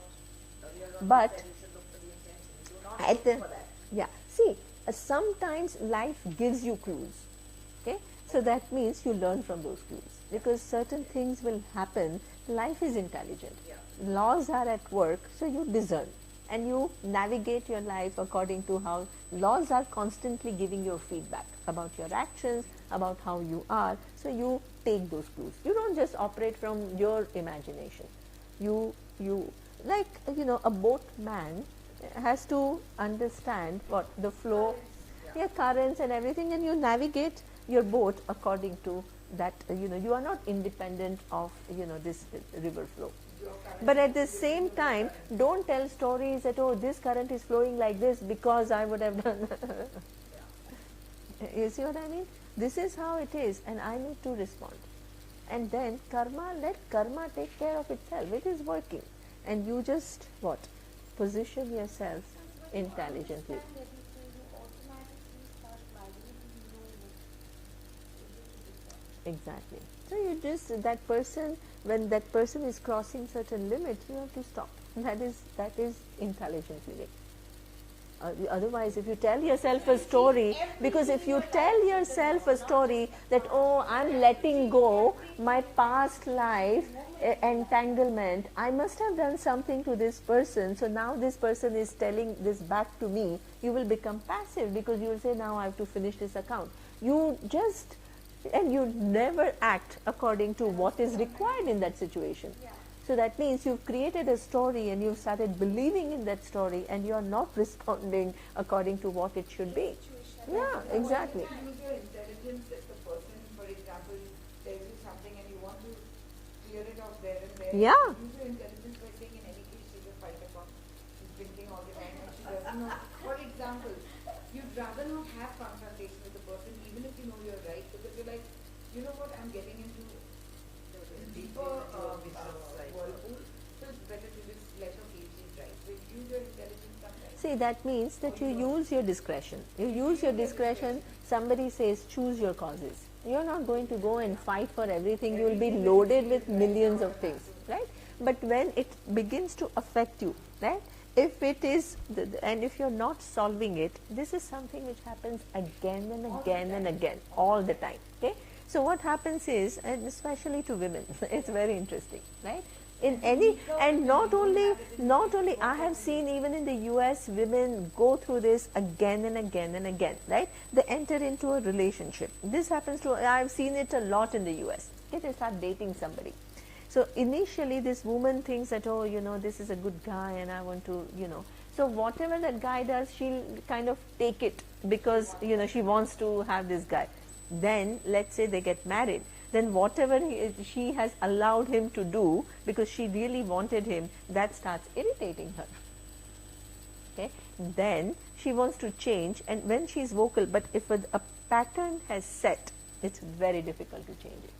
But you should look for the intention. Do not look for that. Yeah, see, sometimes life gives you clues. Okay, So that means you learn from those clues, because certain things will happen. Life is intelligent. Laws are at work, so you discern and you navigate your life according to how laws are constantly giving you feedback about your actions, about how you are. So you take those clues. You don't just operate from your imagination. You like, a boatman has to understand what the flow, currents and everything, and you navigate your boat according to that. You are not independent of this river flow. But at the same time, don't tell stories that, oh, this current is flowing like this because I would have done. You see what I mean? This is how it is, and I need to respond. And then karma, let karma take care of itself. It is working, and you just what? Position yourself intelligently. Exactly. So you just, that person, when that person is crossing certain limits, you have to stop. That is intelligent living. Otherwise, if you tell yourself a story, because if you tell yourself a story that, oh, I'm letting go my past life entanglement, I must have done something to this person, so now this person is telling this back to me, you will become passive, because you will say, now I have to finish this account. You just, and you never act according to what is required in that situation. So that means you've created a story and you've started believing in that story, and you're not responding according to what it should be. Yeah, exactly. Use your intelligence as the person, for example, tells you something and you want to clear it off there and there. Yeah. Use your intelligence by saying, in any case, she's a fighter bomb. She's drinking all the time and she doesn't know. For example, you'd rather not have confrontation with the person, even if you know you're right, because you're like, you know what, I'm getting into deeper whirlpool, so it's better to just let her feel she's right. So use your intelligence sometimes. See, that means that you use your discretion. You use your discretion. Somebody says, choose your causes. You're not going to go and fight for everything. You will be loaded with millions of things, right? But when it begins to affect you, right? If it is, and if you're not solving it, this is something which happens again and again and again, all the time, okay? So what happens is, and especially to women, it's very interesting, right? In any, and not only, I have seen even in the US, women go through this again and again and again, right? They enter into a relationship. This happens to, I've seen it a lot in the US. Okay, they start dating somebody. So initially this woman thinks that, oh, this is a good guy and I want to, so whatever that guy does, she'll kind of take it because, she wants to have this guy. Then let's say they get married, then whatever she has allowed him to do because she really wanted him, that starts irritating her. Okay, then she wants to change, and when she is vocal, but if a pattern has set, it's very difficult to change it.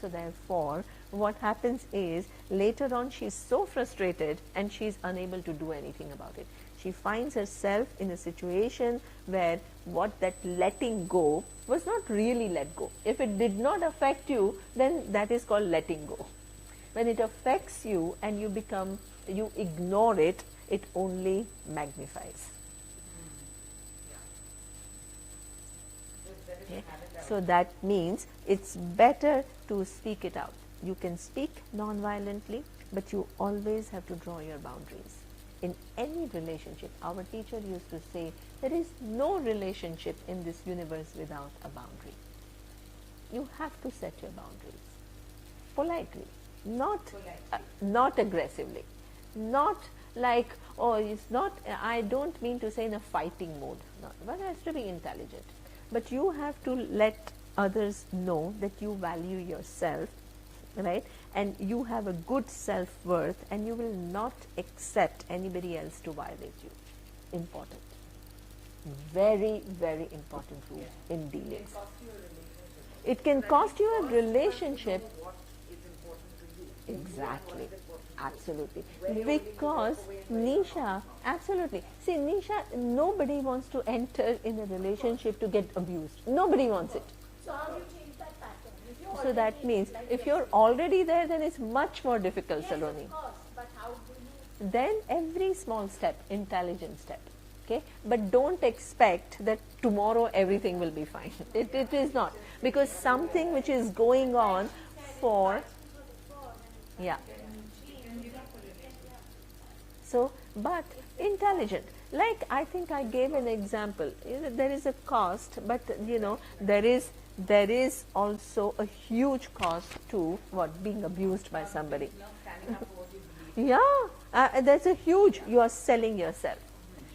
So therefore, what happens is later on she is so frustrated and she is unable to do anything about it. She finds herself in a situation where what that letting go was not really let go. If it did not affect you, then that is called letting go. When it affects you and you ignore it, it only magnifies. Okay. So that means it's better to speak it out. You can speak non-violently, but you always have to draw your boundaries. In any relationship, our teacher used to say, there is no relationship in this universe without a boundary. You have to set your boundaries politely, not aggressively, not like, oh, it's not, I don't mean to say in a fighting mode, no, but it has to be intelligent. But you have to let others know that you value yourself, right? And you have a good self-worth, and you will not accept anybody else to violate you. Important. Very, very important rule in dealings. It can cost you a relationship. What is important to you? Exactly. Absolutely. Because Nisha, absolutely. See, Nisha, nobody wants to enter in a relationship to get abused. Nobody wants it. So how do you change that pattern? If you're So that already means like if this, you're already there, then it's much more difficult, yes, Saloni. of course, but how do you? Then every small step, intelligent step. Okay, but don't expect that tomorrow everything will be fine. It is not, because something which is going on for, yeah. So, but intelligent. Like I think I gave an example. There is a cost, but there is also a huge cost to what, being abused by somebody. Yeah, that's a huge. You are selling yourself,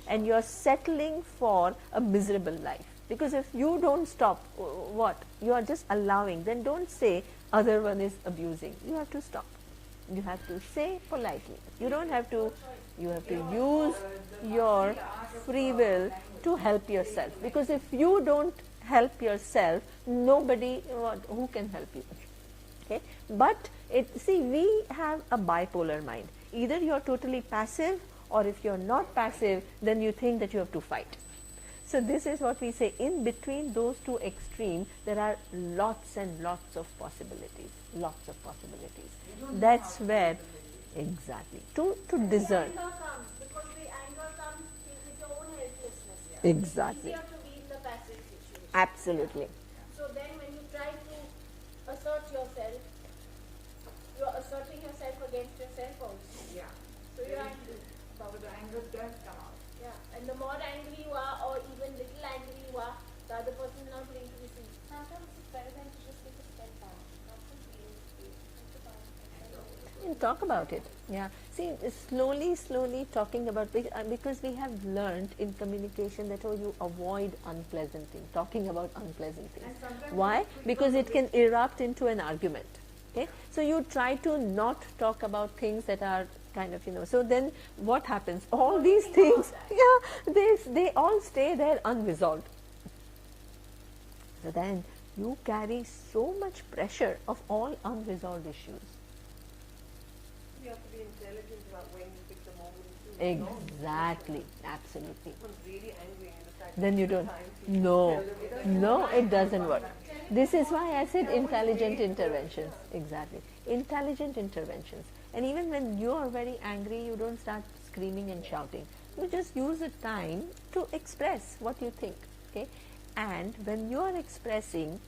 and you are settling for a miserable life. Because if you don't stop, what you are just allowing, then don't say other one is abusing. You have to stop. You have to say politely. You don't have to. You have to use your free will to help yourself. Because if you don't help yourself, nobody who can help you. Okay, but we have a bipolar mind. Either you're totally passive, or if you're not passive, then you think that you have to fight. So this is what we say, in between those two extremes, there are lots and lots of possibilities, lots of possibilities. That's where, exactly, to discern. Anger comes because the anger comes with your own helplessness. Exactly. It's easier to be in the passive situation. Absolutely. So then when you try to assert yourself, you're asserting yourself against yourself also. Yeah. So you're angry So about the it. anger does come out. Yeah. And the more angry you are, or even little angry you are, the other person is not going to receive. Sometimes it's better than to just take a step back, not to feel And talk about it. Yeah. See, slowly talking about, because we have learned in communication that you avoid unpleasant things, talking about unpleasant things. Why? Because it can erupt into an argument. Okay. So you try to not talk about things that are kind of, so then what happens? All these things, they all stay there unresolved. So then you carry so much pressure of all unresolved issues. You have to be intelligent about when you pick the moment too. Exactly, absolutely. Someone's really angry and you decide Then you to don't. take time to No, tell them. no, it doesn't work. This is why I said intelligent interventions. Exactly, intelligent interventions. And even when you are very angry, you don't start screaming and shouting. You just use the time to express what you think. Okay, and when you are expressing,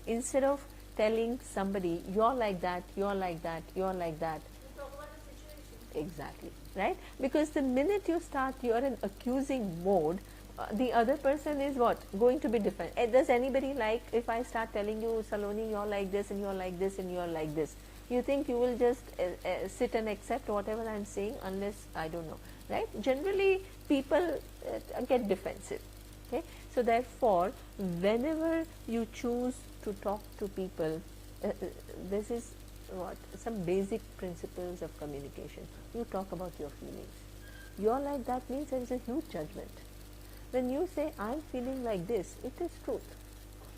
instead of telling somebody you're like that, you're like that, you're like that. You talk about the situation. Exactly, right? Because the minute you start, you're in accusing mode. The other person is what? Going to be different. Does anybody like if I start telling you, Saloni, you're like this and you're like this and you're like this? You think you will just sit and accept whatever I'm saying, unless I don't know, right? Generally, people get defensive. Okay, so therefore, whenever you choose to talk to people, this is what some basic principles of communication. You talk about your feelings. You're like that means there is a huge judgment. When you say I'm feeling like this, it is truth.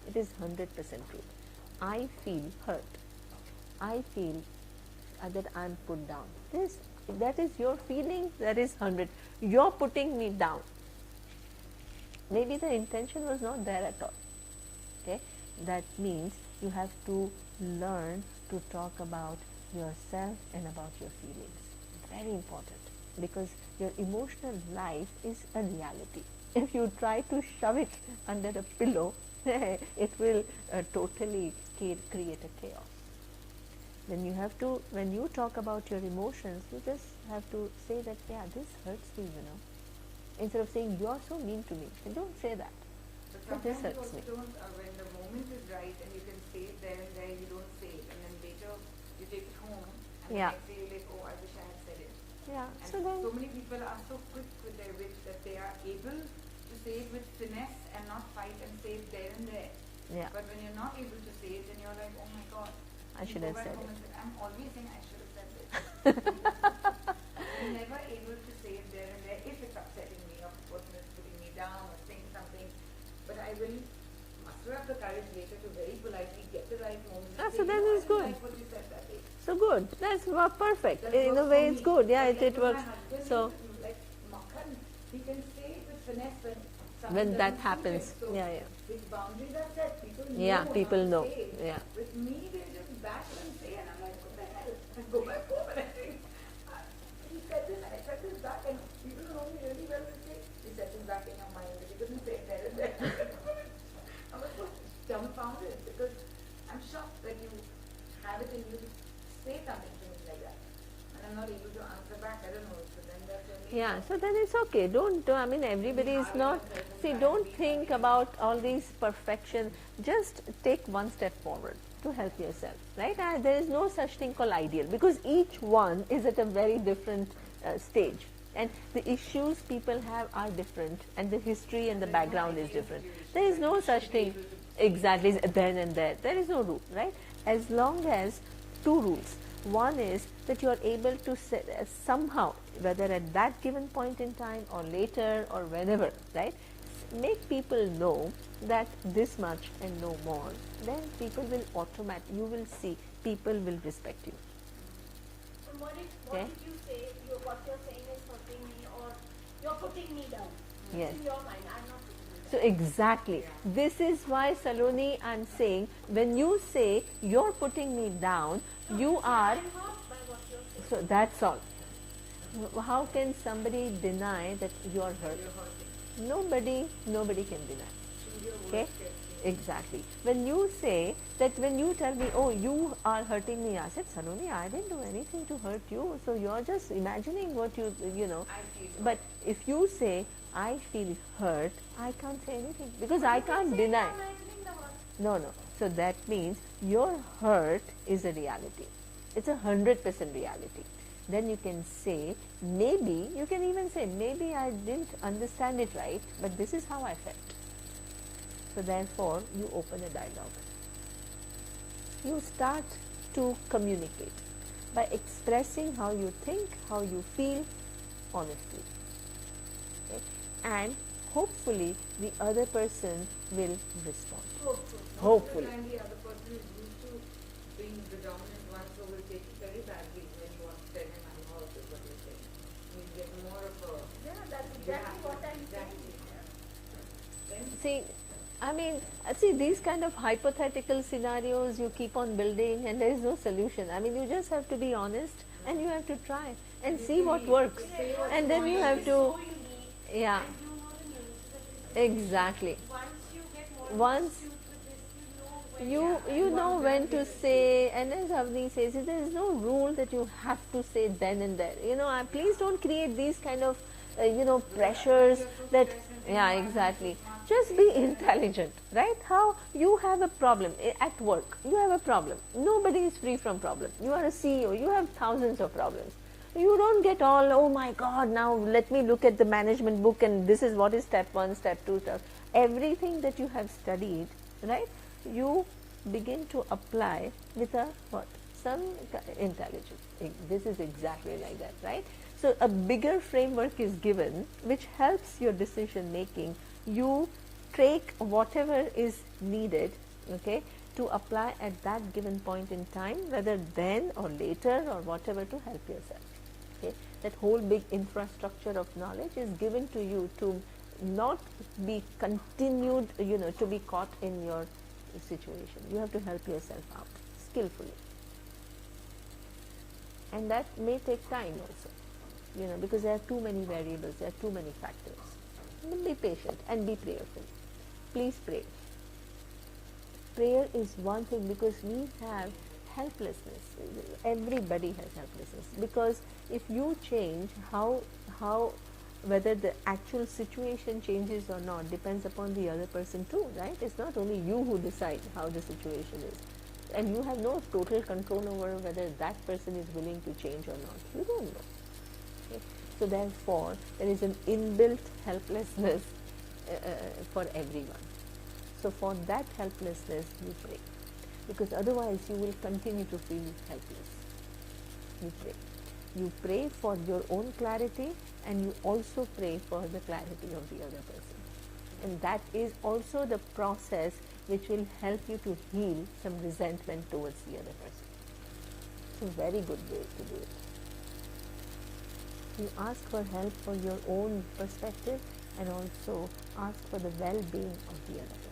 It is 100% truth. I feel hurt. I feel that I'm put down. That is your feeling. That is 100. You're putting me down. Maybe the intention was not there at all. Okay, that means you have to learn to talk about yourself and about your feelings. Very important, because your emotional life is a reality. If you try to shove it under a pillow, it will totally create a chaos. Then you have to, when you talk about your emotions, you just have to say that, yeah, this hurts me, instead of saying you're so mean to me. And don't say that. But This sometimes you hurts also me. don't, when the moment is right and you can say it there and there, you don't say it. And then later you take it home and Yeah. the next day you're like, oh, I wish I had said it. Yeah, And so then, so many people are so quick with their wit that they are able to say it with finesse and not fight and say it there and there. yeah, But when you're not able to say it, then you're like, oh my god. I You should go have back said home it. and say, I'm always saying I should have said this. I'm never able to say it there and there if it's upsetting me or the person is putting me down or saying something. But I will muster up the courage later to very politely get the right moment. and So say, then "You know, it's I didn't good. like what you said that day." So good. That's perfect. That In a works way, for it's me. good. Yeah, But it like with works. my husband, So like Makhan, he can say it with finesse when something when that doesn't suit happens, him. So yeah, yeah. his boundaries are set. People know Yeah, how people to know. say it. Yeah. With me, they just bash and say, and I'm like, what the hell? I go back home and I think, he said this and I said this back, and people who know me really well will say, this found it, because I'm shocked when you have it in you to say something to me like that, and I'm not able to answer back. I don't know. So then that's when Yeah, so then it's okay. Don't I mean, everybody is not, see, don't think about all these perfection. Just take one step forward to help yourself, right? There is no such thing called ideal, because each one is at a very different stage, and the issues people have are different, and the history and the background is different. There is no such thing exactly then and there. There is no rule, right? As long as two rules. One is that you are able to somehow, whether at that given point in time or later or whenever, right, make people know that this much and no more. Then people will you will see people will respect you. And what Okay. if you say what you're saying is hurting me, or you're putting me down? Yes. It's in your mind, I'm not putting you down. So exactly, this is why, Saloni, I'm saying, when you say you're putting me down, you are, I'm hurt by what you're saying. so that's all. How can somebody deny that you are hurt? Nobody can deny. Okay, exactly. When you say that, when you tell me, oh, you are hurting me, I said, Saloni, I didn't do anything to hurt you, so you're just imagining what you know. But if you say, I feel hurt, I can't say anything, because I can't deny. I'm imagining the hurt. No. So that means your hurt is a reality. It's 100% reality. Then you can say, maybe, you can even say, maybe I didn't understand it right, but this is how I felt. So therefore, you open a dialogue. You start to communicate by expressing how you think, how you feel, honestly. Okay? And hopefully, the other person will respond. Hopefully. And the other person is used to being the dominant one, so will take it very badly when you want to tell him I'm hurt, is what you're saying. You get more of a... Yeah, that's exactly what I'm saying. See, I mean, see, these kind of hypothetical scenarios you keep on building, and there is no solution. I mean, you just have to be honest, and you have to try and see what works, and then you have to, So unique, yeah, and you know the nuances of this. exactly. Once you get more Once astute with this, you know when you know when to say, and as Avni says, there is no rule that you have to say then and there. You know, please don't create these kind of pressures that, yeah, exactly. Just be intelligent, right? How you have a problem at work, you have a problem. Nobody is free from problem. You are a CEO, you have thousands of problems. You don't get all, oh my God, now let me look at the management book and this is what is step 1, step 2, step. Everything that you have studied, right? You begin to apply with a what? Some intelligence. This is exactly like that, right? So a bigger framework is given which helps your decision making. You take whatever is needed, okay, to apply at that given point in time, whether then or later or whatever, to help yourself. Okay, that whole big infrastructure of knowledge is given to you to not be continued, to be caught in your situation. You have to help yourself out skillfully, and that may take time also, because there are too many variables, there are too many factors. Be patient and be prayerful. Please pray. Prayer is one thing, because we have helplessness. Everybody has helplessness, because if you change, how whether the actual situation changes or not depends upon the other person too, right? It's not only you who decide how the situation is, and you have no total control over whether that person is willing to change or not. You don't know. Okay? So therefore, there is an inbuilt helplessness for everyone. So for that helplessness, you pray, because otherwise you will continue to feel helpless. You pray. You pray for your own clarity, and you also pray for the clarity of the other person. And that is also the process which will help you to heal some resentment towards the other person. It's a very good way to do it. You ask for help for your own perspective, and also ask for the well-being of the other person.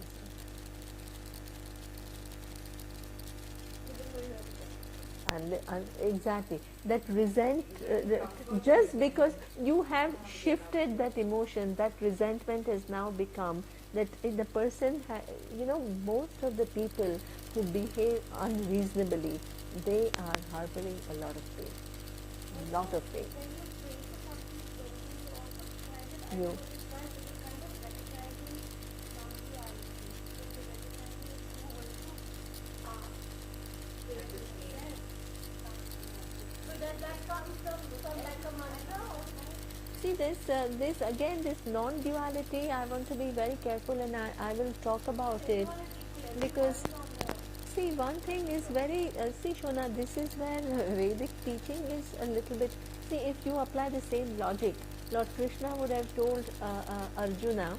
And exactly, that just because you have shifted that emotion, that resentment has now become that the person, most of the people who behave unreasonably, they are harboring a lot of pain, lot of pain. You. See this non-duality, I want to be very careful, and I will talk about it, because see, one thing is very, see Shona, this is where Vedic teaching is a little bit, see, if you apply the same logic, Lord Krishna would have told Arjuna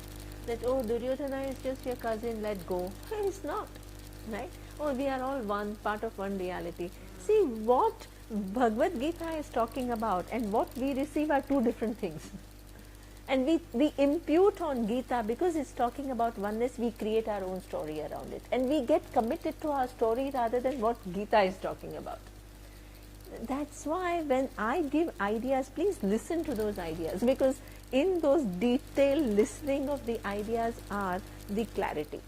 that, oh, Duryodhana is just your cousin, let go. It's not, right? Oh, we are all one, part of one reality. See, what Bhagavad Gita is talking about and what we receive are two different things. And we impute on Gita, because it's talking about oneness, we create our own story around it. And we get committed to our story rather than what Gita is talking about. That's why when I give ideas, please listen to those ideas, because in those detailed listening of the ideas are the clarity.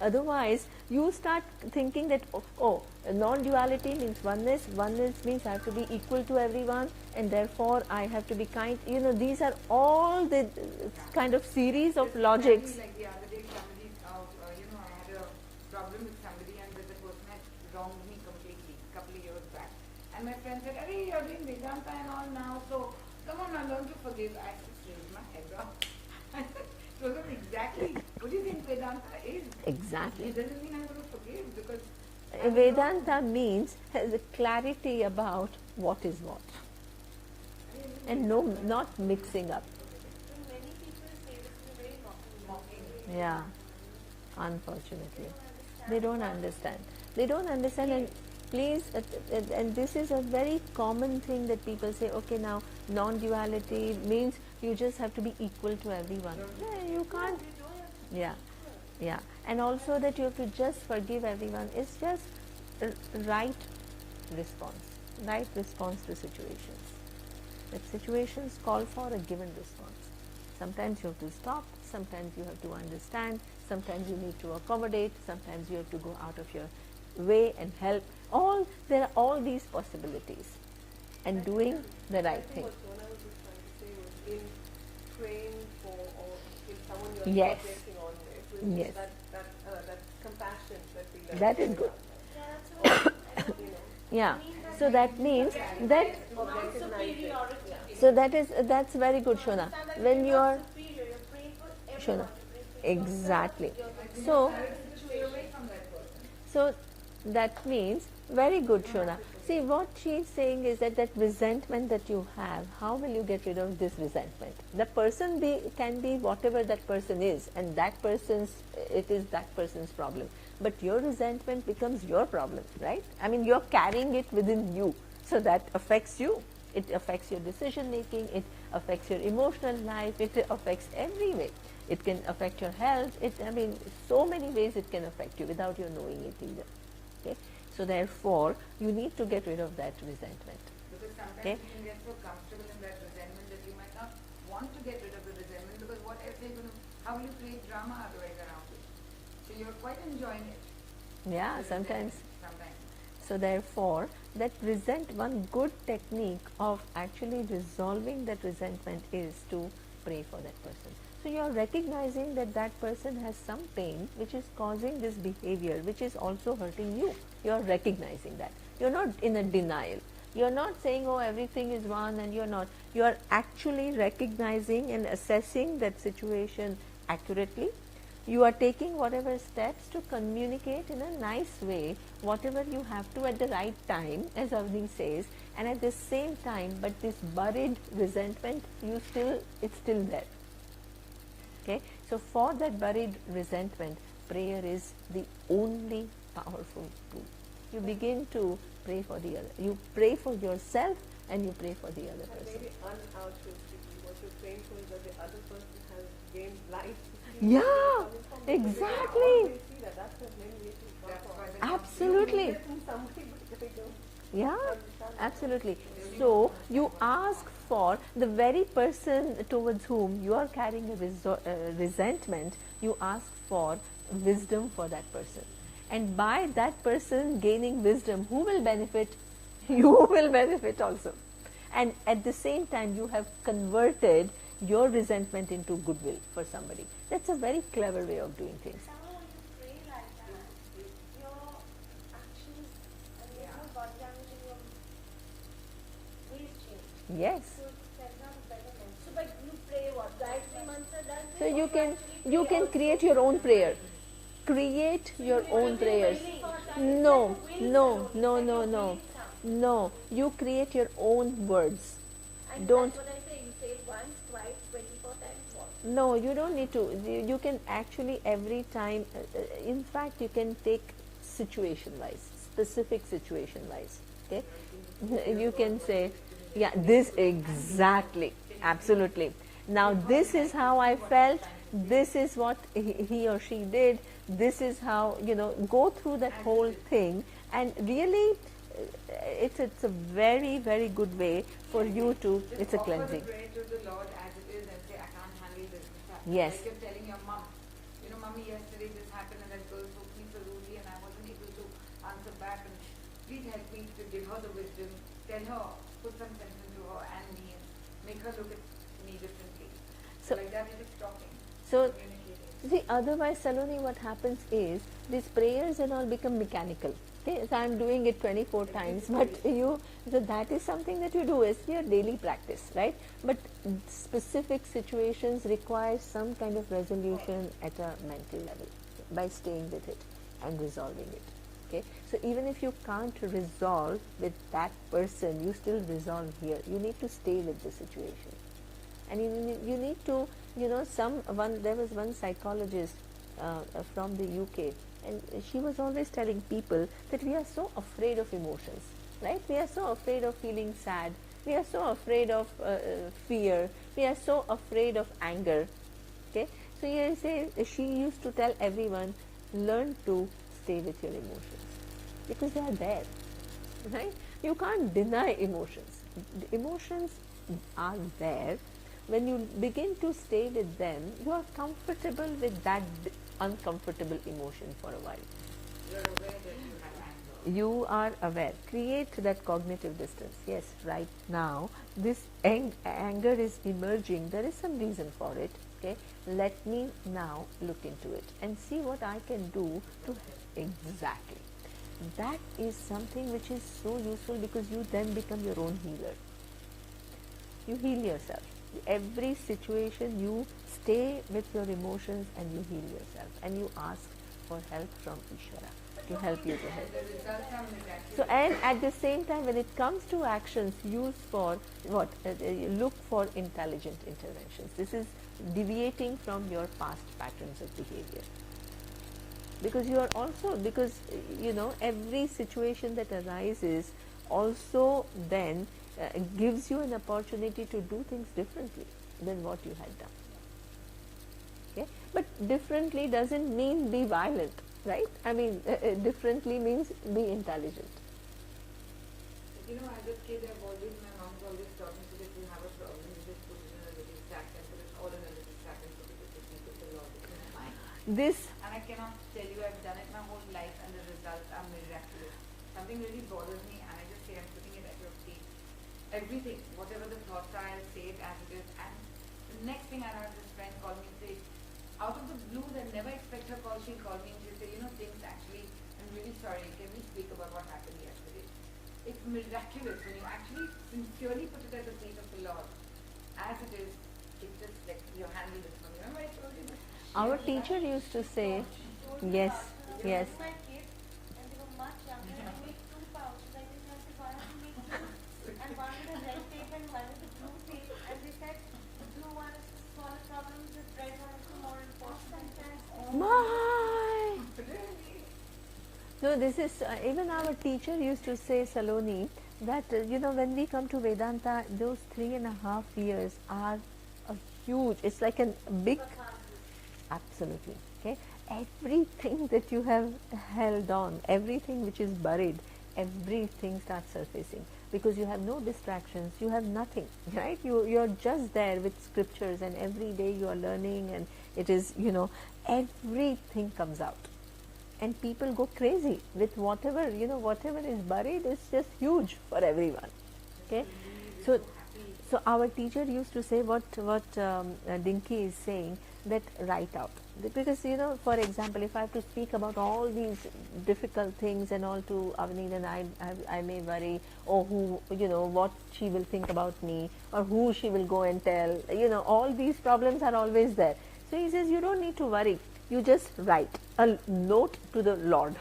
Otherwise, you start thinking that, oh, non-duality means oneness, oneness means I have to be equal to everyone, and therefore I have to be kind. These are all the kind of series of logics. Like the other day, somebody, I had a problem with somebody, and the person had wronged me completely a couple of years back. And my friend said, "Arey, you're doing Vedanta and all now, so come on, now learn to forgive." I just raised my head up. I said, so that's exactly what do you think Vedanta is? Exactly. It doesn't mean I'm going to forgive, because Vedanta means has a clarity about what is what, and not mixing up. Many people say this in a very mocking way. Yeah, unfortunately, they don't understand. They don't understand, and please, and this is a very common thing that people say. Okay, now non-duality means you just have to be equal to everyone. Yeah, you can't. Yeah, and also that you have to just forgive everyone. It's just right response to situations. That situations call for a given response. Sometimes you have to stop, sometimes you have to understand, sometimes you need to accommodate, sometimes you have to go out of your way and help. There are all these possibilities, and doing the right thing. What Shona was just trying to say was, in praying for, or if someone you're Yes. projecting on, it was Yes. that compassion that we learn. That is good. You know, Yeah. So that means that. Non-superiority. So that's very good, Shona. When you are Superior, you're praying for Shona, everyone. You're praying for exactly. yourself, So stay away from that person. So that means, very good, Shona. See, what she's saying is that resentment that you have, how will you get rid of this resentment? The person can be whatever that person is, and it is that person's problem. But your resentment becomes your problem, right? I mean, you're carrying it within you, so that affects you. It affects your decision making, it affects your emotional life, it affects every way. It can affect your health, so many ways it can affect you without you knowing it either. Okay? So therefore, you need to get rid of that resentment. Because sometimes Okay. you can get so comfortable in that resentment that you might not want to get rid of the resentment, because what else are you going to, how will you create drama otherwise around it? So you're quite enjoying it. Yeah, the sometimes. resentment, sometimes. So therefore, one good technique of actually resolving that resentment is to pray for that person. So you are recognizing that person has some pain which is causing this behavior, which is also hurting you. You are recognizing that. You are not in a denial. You are not saying, oh, everything is one, and you are not. You are actually recognizing and assessing that situation accurately. You are taking whatever steps to communicate in a nice way, whatever you have to at the right time, as Avni says, and at the same time, but this buried resentment, it's still there. Okay, so for that buried resentment, prayer is the only powerful tool. You begin to pray for the other. You pray for yourself and you pray for the other and person. maybe unaltruistically, what you're praying for is that the other person has gained light. Yeah, exactly. They see that. That's what many ways to That's come why from. the Absolutely. From somebody, but they don't. Yeah, absolutely. So you ask for the very person towards whom you are carrying a resentment, you ask for wisdom for that person. And by that person gaining wisdom, who will benefit? You will benefit also. And at the same time, you have converted your resentment into goodwill for somebody. That's a very clever way of doing things. Somehow when you pray like that, your actions and your whole body language and your ways change. Yes. So it sends out a better message. So but you pray what? Gayatri mantra does this? So you Or can actually you pray can also? create your own prayer. Create your own prayers. No, no, no, no, no, no. You create your own words. And Don't. that's what I say. You say it once, twice, 24 times, what? No, you don't need to. You can actually every time. In fact, you can take situation wise, specific situation wise. Okay, you can say, yeah, this exactly, absolutely. Now this is how I felt. This is what he or she did. This is how, go through that whole thing, and really, it's a very, very good way for you to. It's a cleansing. Offer the prayer to the Lord as it is and say, I can't handle this. Yes. Like you're telling your mom, mommy, yesterday this happened and that girl spoke me so rudely and I wasn't able to answer back, and please help me to give her the wisdom, tell her, put some sense into her and me, and make her look at me differently. So- like that, it is talking, So, communicating. see, otherwise, Saloni, what happens is these prayers and all become mechanical. Okay, so I'm doing it 24 times, but so that is something that you do as your daily practice, right? But specific situations require some kind of resolution at a mental level by staying with it and resolving it. Okay, so even if you can't resolve with that person, you still resolve here. You need to stay with the situation, and you need to, there was one psychologist from the UK, and she was always telling people that we are so afraid of emotions, right? We are so afraid of feeling sad, we are so afraid of fear, we are so afraid of anger. Okay, so she used to tell everyone, learn to stay with your emotions because they are there, right? You can't deny emotions. The emotions are there. When you begin to stay with them, you are comfortable with that uncomfortable emotion for a while. You're aware that you have anger. You are aware. Create that cognitive distance. Yes, right now this anger is emerging. There is some reason for it. Okay, let me now look into it and see what I can do to exactly. That is something which is so useful because you then become your own healer. You heal yourself. Every situation you stay with your emotions and you heal yourself and you ask for help from Ishvara to help you to help. The results are miraculous. So, and at the same time, when it comes to actions, use for what? Look for intelligent interventions. This is deviating from your past patterns of behavior. Because you are also, every situation that arises also then gives you an opportunity to do things differently than what you had done. Okay, but differently doesn't mean be violent, right? I mean, differently means be intelligent. As a kid, my mom's always taught me that if you have a problem, you just put it in a little sack and put it all in a little sack and put it with the peace of the Lord in your mind. This, And I cannot tell you, I've done it my whole life and the results are miraculous. Something really bothers me and I just say, I'm putting it at your feet. Everything, whatever the thoughts are, I'll say it as it is. And the next thing I have this friend call me and say, out of the blue, I never expect her call, she'll call me and she'll say, things actually, I'm really sorry, can we speak about what happened yesterday? It's miraculous when you actually sincerely put it at the feet of the Lord. As it is, it's just like you handle this one. Remember I told you this? our teacher used to say, yes, yes. My kids, and they were much younger, and they made 2 pouches. I just said, why don't you make 2? And one with the red tape and one with the blue tape. And they said, the blue one is to solve problems, the red one is more important. My! No, this is, even our teacher used to say, Saloni, that, when we come to Vedanta, those 3.5 years are a huge, it's like a big, absolutely, okay? Everything that you have held on, everything which is buried, everything starts surfacing, because you have no distractions, you have nothing, right? You're just there with scriptures, and every day you are learning, and it is, everything comes out. And people go crazy with whatever, whatever is buried is just huge for everyone. Okay, so our teacher used to say what Dinky is saying, that write out, because for example, if I have to speak about all these difficult things and all to Avni, then I may worry, oh, who, what she will think about me, or who she will go and tell, all these problems are always there. So he says, you don't need to worry, you just write a note to the Lord,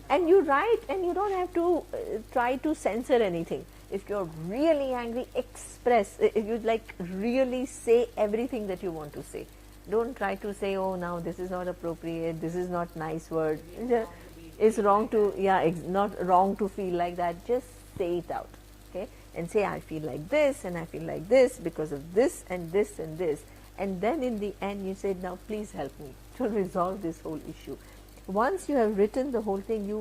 and you write, and you don't have to try to censor anything. If you're really angry, express. If you really say everything that you want to say. Don't try to say, oh, now this is not appropriate, this is not nice word. It's wrong to, not wrong to feel like that. Just say it out, okay? And say, I feel like this, and I feel like this because of this and this and this. And then in the end, you say, now please help me to resolve this whole issue. Once you have written the whole thing, you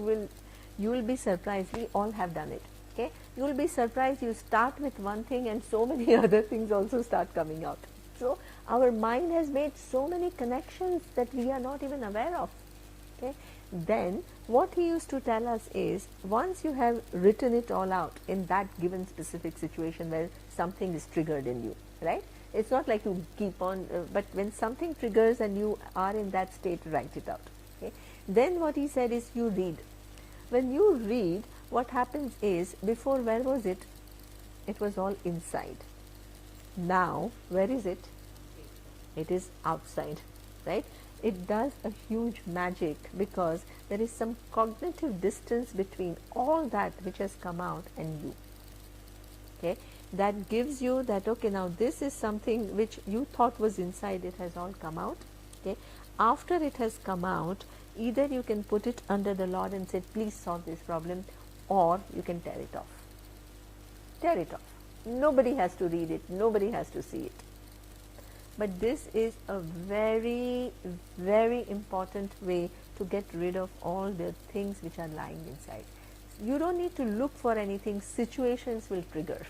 will be surprised. We all have done it. Okay, you will be surprised. You start with one thing, and so many other things also start coming out. So our mind has made so many connections that we are not even aware of. Okay, then what he used to tell us is, once you have written it all out in that given specific situation where something is triggered in you, right? It's not like you keep on, but when something triggers and you are in that state, write it out. Okay, then what he said is, you read. When you read, what happens is, before, where was it? It was all inside. Now, where is it? It is outside, right? It does a huge magic, because there is some cognitive distance between all that which has come out and you. Okay, that gives you that, okay, now this is something which you thought was inside, it has all come out. Okay, after it has come out, either you can put it under the Lord and say, please solve this problem, or you can tear it off. Tear it off. Nobody has to read it, nobody has to see it. But this is a very, very important way to get rid of all the things which are lying inside. You don't need to look for anything, situations will trigger.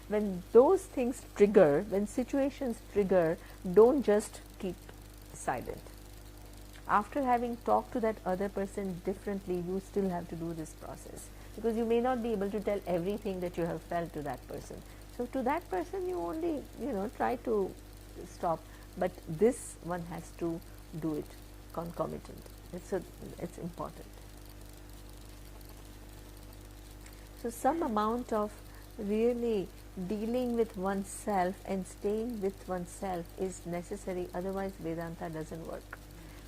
When those things trigger, when situations trigger, don't just keep silent. After having talked to that other person differently, you still have to do this process, because you may not be able to tell everything that you have felt to that person. So to that person, you only, try to stop, but this one has to do it concomitant. It's important. So some amount of really dealing with oneself and staying with oneself is necessary, otherwise Vedanta doesn't work.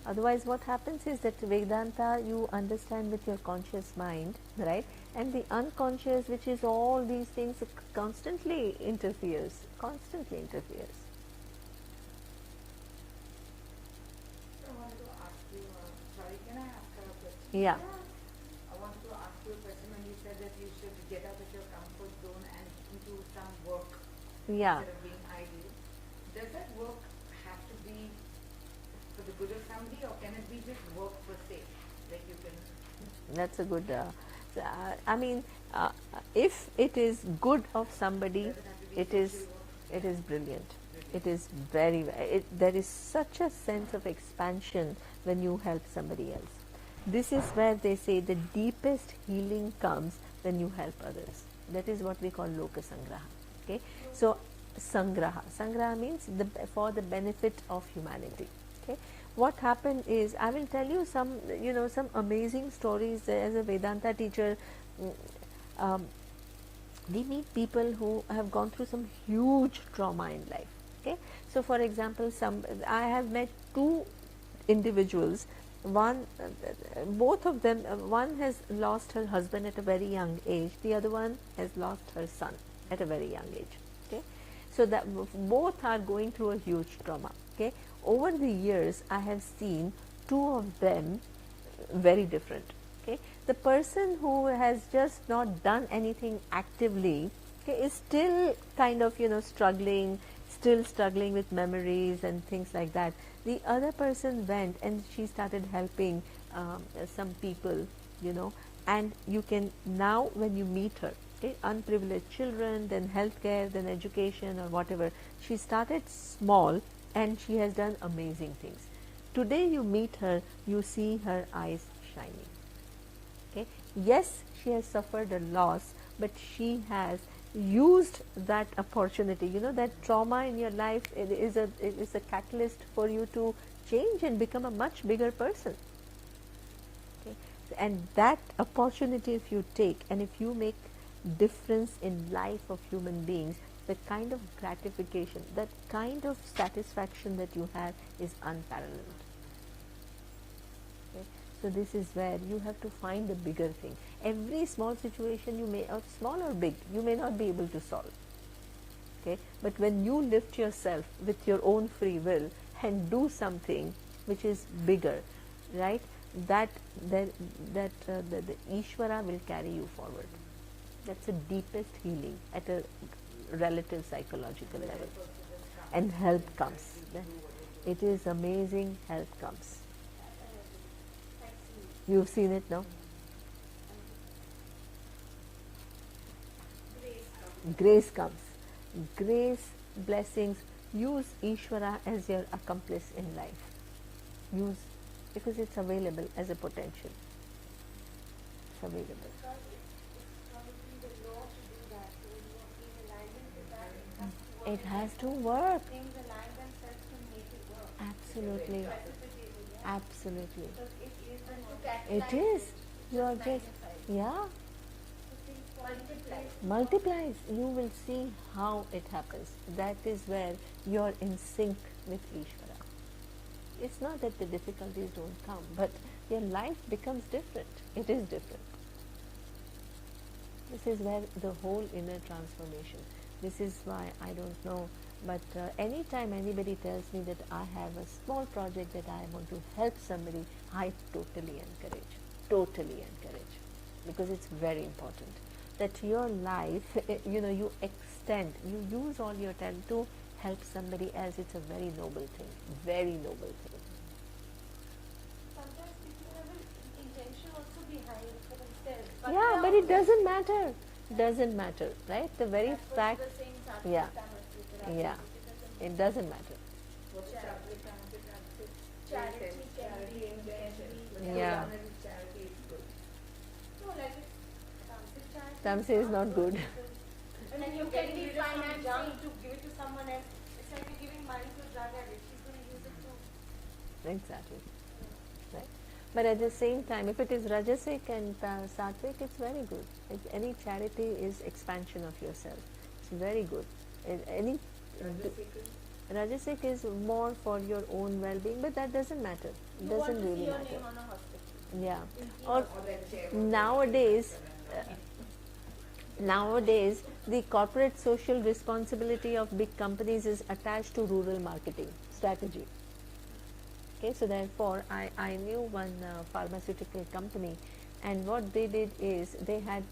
Otherwise what happens is that Vedanta you understand with your conscious mind, right? And the unconscious, which is all these things, constantly interferes. I wanted to ask you, sorry, can I ask her a question? Yeah. I wanted to ask you a question when you said that you should get out of your comfort zone and do some work Yeah. instead of being idle. Does that work have to be for the good of somebody, or can it be just work per se? Like you can. That's a good, if it is good of somebody, it is brilliant. It is there is such a sense of expansion when you help somebody else. This is where they say the deepest healing comes when you help others. That is what we call Loka Sangraha. Okay, so Sangraha means for the benefit of humanity. Okay, what happened is, I will tell you some amazing stories. As a Vedanta teacher, we meet people who have gone through some huge trauma in life. Okay, so for example, I have met two individuals. Both of them, one has lost her husband at a very young age. The other one has lost her son at a very young age. Okay, so that both are going through a huge trauma. Okay, over the years, I have seen two of them very different. Okay, the person who has just not done anything actively, okay, is still kind of struggling with memories and things like that. The other person went and she started helping some people you know, and you can now when you meet her, okay, unprivileged children, then healthcare, then education or whatever. She started small and she has done amazing things. Today you meet her, you see her eyes shining. Okay, yes, she has suffered a loss, but she has used that opportunity. You know, that trauma in your life, it is a catalyst for you to change and become a much bigger person. Okay, and that opportunity, if you take and if you make difference in life of human beings, the kind of gratification, that kind of satisfaction that you have is unparalleled. Okay? So this is where you have to find the bigger thing. Every small situation you may, or small or big, you may not be able to solve. Okay? But when you lift yourself with your own free will and do something which is bigger, right? The Ishvara will carry you forward. That's the deepest healing at a relative psychological level. And help comes. It is amazing, help comes. You've seen it now? Grace comes. Grace, blessings. Use Ishvara as your accomplice in life. Use, because it's available as a potential. It's available. Because it's probably the law to do that. So when you are in alignment with that, It has to work. things align themselves to make it work. Absolutely. Precipitated, yeah. Absolutely. Because it is the to It capitalize is. You are just, yeah, multiply. multiplies. You will see how it happens. That is where you're in sync with Ishvara. It's not that the difficulties don't come, but your life becomes different. It is different. This is where the whole inner transformation. This is why I don't know, but anytime anybody tells me that I have a small project that I want to help somebody, I totally encourage, because it's very important that your life, you extend, you use all your time to help somebody else. It's a very noble thing, very noble thing. Sometimes people have an intention also behind for themselves. Yeah, but it doesn't matter. Doesn't matter, right? The very That's what fact, you were saying, yeah, Satvika, yeah, it doesn't matter. What's the Satvika? charity can be intention. Yeah. Charity is good. No, like it's Tamasic charity. Tamsi is not good. And then you can be financing to give it to someone else. It's like you're giving money to a drug addict. She's going to use it to. Exactly. Right. But at the same time, if it is Rajasic and Sattvic, it's very good. Any charity is expansion of yourself. It's very good. Any Rajasic is more for your own well-being, but that doesn't matter. You Doesn't want to see really your matter. name on a hospital. Yeah. In Or nowadays, the corporate social responsibility of big companies is attached to rural marketing strategy. Okay, so therefore, I knew one pharmaceutical company, and what they did is they had,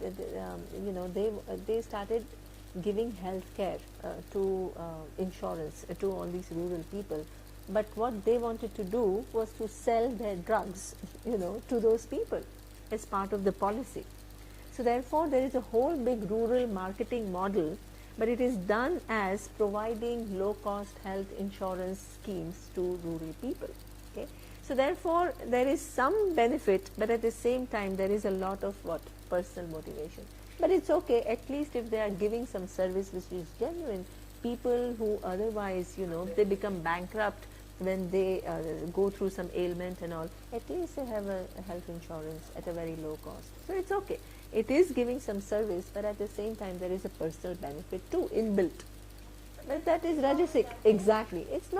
they started giving health care to insurance to all these rural people. But what they wanted to do was to sell their drugs, to those people as part of the policy. So therefore, there is a whole big rural marketing model, but it is done as providing low-cost health insurance schemes to rural people. Okay, so therefore, there is some benefit, but at the same time, there is a lot of personal motivation. But it's okay, at least if they are giving some service which is genuine. People who otherwise, they become bankrupt when they go through some ailment and all, at least they have a health insurance at a very low cost. So it's okay. It is giving some service, but at the same time, there is a personal benefit too inbuilt. But that is Rajasic. Exactly. It's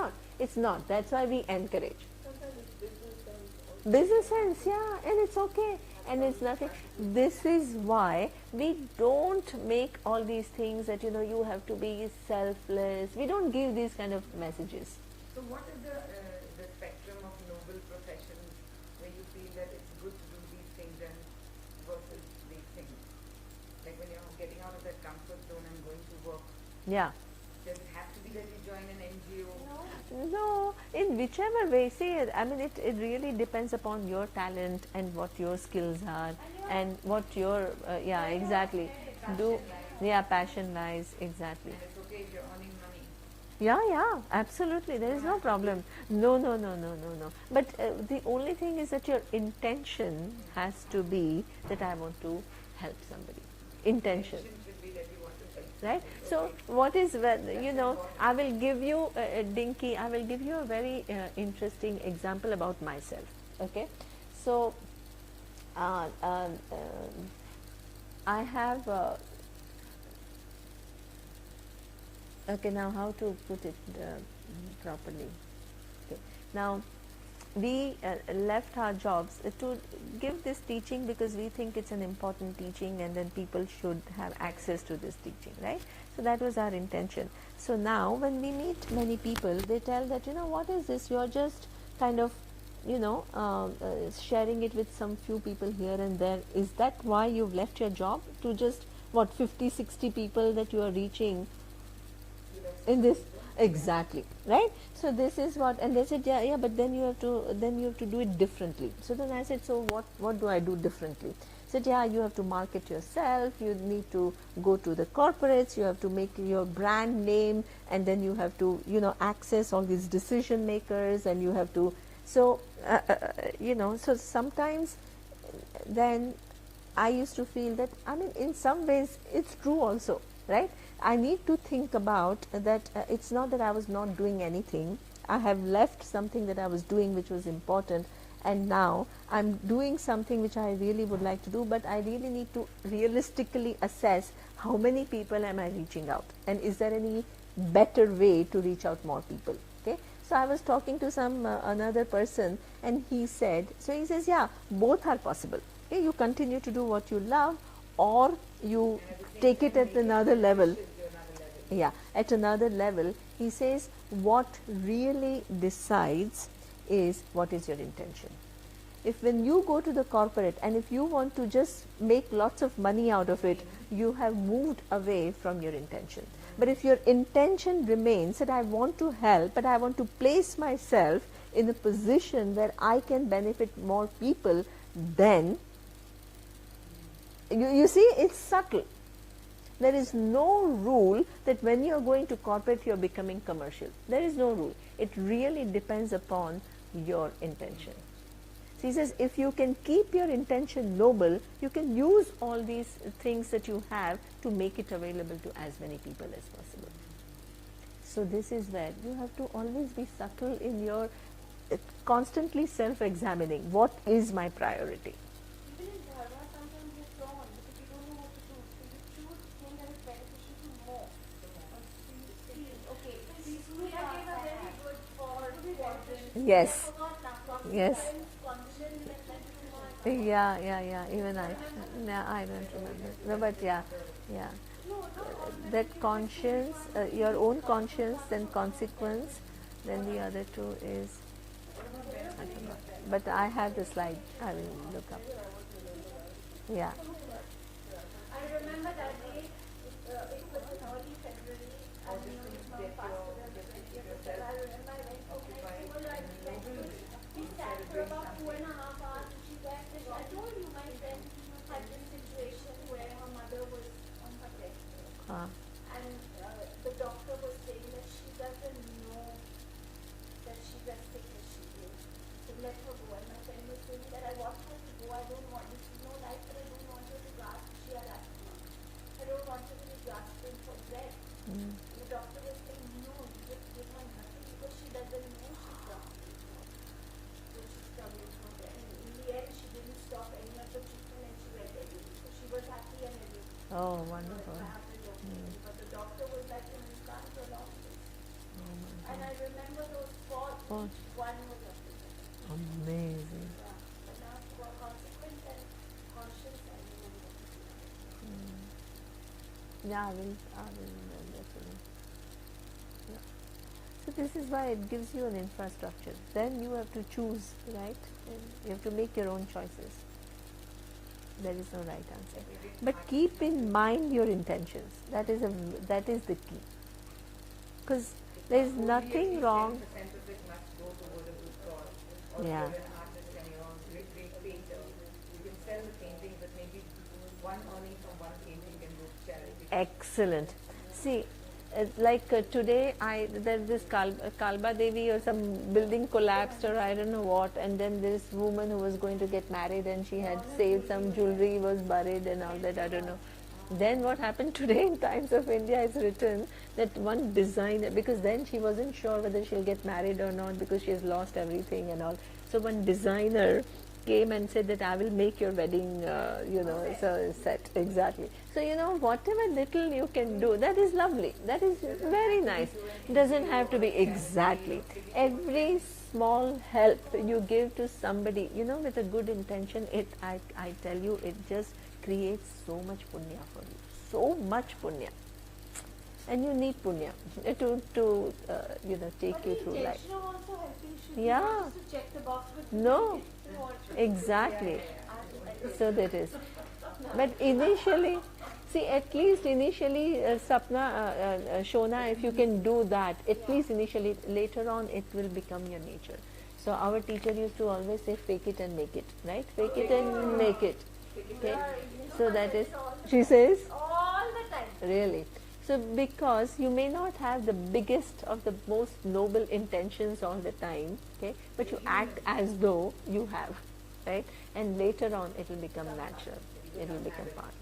not. That's why we encourage. Business sense, yeah, and it's okay. And it's nothing. This is why we don't make all these things that, you have to be selfless. We don't give these kind of messages. So what is the spectrum of noble professions where you feel that it's good to do these things and versus these things? Like when you're getting out of that comfort zone and going to work, Yeah. does it have to be that you join an NGO? No, in whichever way, see, I mean, it really depends upon your talent and what your skills are and what your, yeah, exactly. Do, yeah, passion lies, exactly. And it's okay if you're earning money. Yeah, yeah, absolutely. There is no problem. No, no, no, no, no, no. But the only thing is that your intention has to be that I want to help somebody. Intention. Intention should be that you want to help. Right. So what is, you know, I will give you, Dinky, I will give you a very interesting example about myself. Okay. So uh, uh, uh, I have, okay, now how to put it properly. Okay. Now we left our jobs to give this teaching because we think it's an important teaching and then people should have access to this teaching, right? So that was our intention. So now when we meet many people, they tell that, you know, what is this? You're just kind of, you know, sharing it with some few people here and there. Is that why you've left your job? To just, what, 50, 60 people that you are reaching in this? Exactly, right? So this is what, and they said, yeah, yeah, but then you have to do it differently. So then I said, so what do I do differently? Said, yeah, you have to market yourself, you need to go to the corporates, you have to make your brand name, and then you have to, you know, access all these decision makers, and you have to, so you know, so sometimes then I used to feel that, I mean, in some ways it's true also, right? I need to think about that it's not that I was not doing anything. I have left something that I was doing which was important, and now I'm doing something which I really would like to do, but I really need to realistically assess how many people am I reaching out, and is there any better way to reach out more people. Okay. So I was talking to some another person, and he said, so he says, yeah, both are possible. Okay, you continue to do what you love, or you take it at another level. Yeah, at another level. He says what really decides is what is your intention. If when you go to the corporate and if you want to just make lots of money out of it, you have moved away from your intention. But if your intention remains that I want to help, but I want to place myself in a position where I can benefit more people, then you see, it's subtle. There is no rule that when you are going to corporate, you are becoming commercial. There is no rule. It really depends upon your intention. So he says, if you can keep your intention noble, you can use all these things that you have to make it available to as many people as possible. So this is where you have to always be subtle in your constantly self-examining. What is my priority? Even in dharma, sometimes you're torn because you don't know what to do. So you choose the thing that is beneficial to more. Okay, Priya gave a very good for quadrant. Yes. I forgot now. Yes. Condition and Yeah. Even I. No, I don't remember. No, but yeah. That conscience, your own conscience, then consequence, then the other two is, I don't know. But I have the slide. I will look up. Yeah. I remember that day, it was in early February, and we were faster than the 20th. I remember I went to my school, we sat for about 2.5 hours, and she left, and I told you my friend had this situation where her mother was on her deathbed. And the doctor was saying that she doesn't know that she's as sick as she is. So let her go. And my friend was saying that I want her to go. I don't want, this is no life, but I don't want her to grasp. She had asthma. I don't want her to be grasping for breath. And the doctor was saying, no, you just give her nothing because she doesn't know she's grasping for. So she's struggling for breath. And in the end, she didn't stop any of the treatment and she went everything. So she was happy and everything. Oh, wonderful. But the doctor was like, you can't prolong this. And I remember those four, each one was a physical. Amazing. But now for consequence and conscience, I remember. Yeah, I will definitely. Yeah. So this is why it gives you an infrastructure. Then you have to choose, right? And you have to make your own choices. There is no right answer. But keep in mind your intentions. That is the key. Because There's Only nothing at least wrong. 10% of it must go toward a good cause. Or if Yeah. you're an artist and you're a great, great painter, you can sell the painting, but maybe one earning from one painting can go to charity. Excellent. See, it's like today, there's this Kalba Devi or some building collapsed or I don't know what, and then this woman who was going to get married and she had saved some jewelry was buried and all that, I don't know. Then what happened today in Times of India is written that one designer, because then she wasn't sure whether she'll get married or not because she has lost everything and all. So one designer came and said that I will make your wedding, so set exactly. So whatever little you can do, that is lovely. That is very nice. It doesn't have to be exactly. Every small help you give to somebody, with a good intention, I tell you, it just creates so much punya for you. So much punya. And you need punya to take you through life. But the intention of also helping should be Yeah. not just to check the box, but to No. make it want to. Exactly. So that is. But initially, see, at least initially, Shona, if you can do that, at least initially, later on, it will become your nature. So our teacher used to always say, fake it and make it, right? Fake it and make it. Okay. So that is, she says, All the time. really. So because you may not have the biggest of the most noble intentions all the time, okay, but you act as though you have, right? And later on it will become natural. It will become part.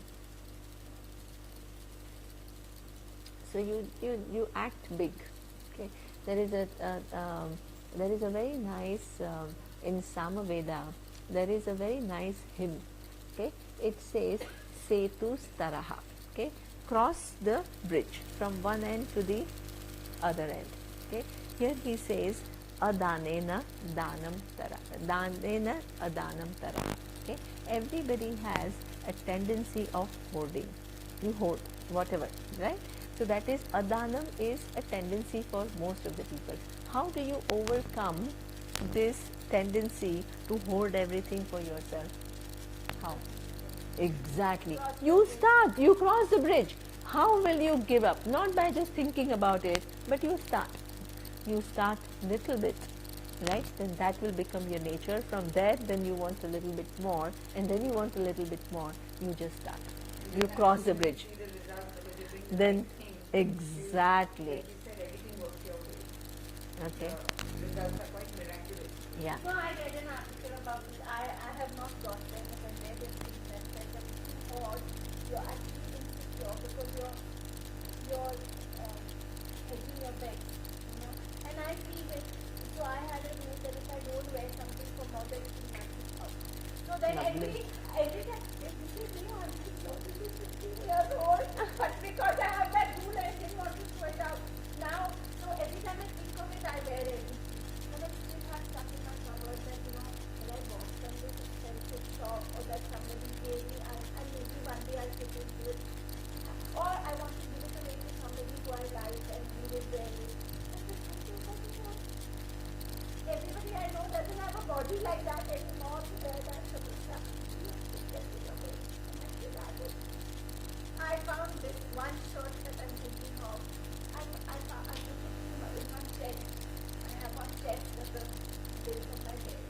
So you act big, okay. There is a very nice in Samaveda. There is a very nice hymn, okay. It says Setu Staraha, okay. Cross the bridge from one end to the other end. Okay. Here he says Adanena Danam Tara. Danena Adanam Tara. Okay. Everybody has a tendency of hoarding. You hoard whatever, right? So that is Adanam is a tendency for most of the people. How do you overcome this tendency to hoard everything for yourself? How? Exactly. You start, you cross the bridge. How will you give up? Not by just thinking about it, but you start. You start little bit, right? Then that will become your nature. From there, then you want a little bit more, and then you want a little bit more. You just start. You cross the bridge. See the results because you're doing the Then, right thing. exactly. Like you said, everything works your way. Okay. The results are quite miraculous. Yeah. No, I read an article about this. I have not got them, but I read it that or you're actually insecure because you're hedging your bet, And I feel it. So I had a rule that if I don't wear something for more than 3 months, so then Lovely. every time, if you say, I'm this is 15 years old, but because I have that rule, I didn't want to throw it out. Now, so every time I think of it, I wear it. And I still have stuff in my cupboard that, when I bought from this expensive shop or that somebody gave me, and maybe one day I'll fit into it. Or I want to give it away to somebody who I like and he will wear it. Everybody I know doesn't have a body like that anymore to wear that sort of stuff. I found this one shirt that I'm thinking of. I put it in one chest. I have one chest at the base of my head.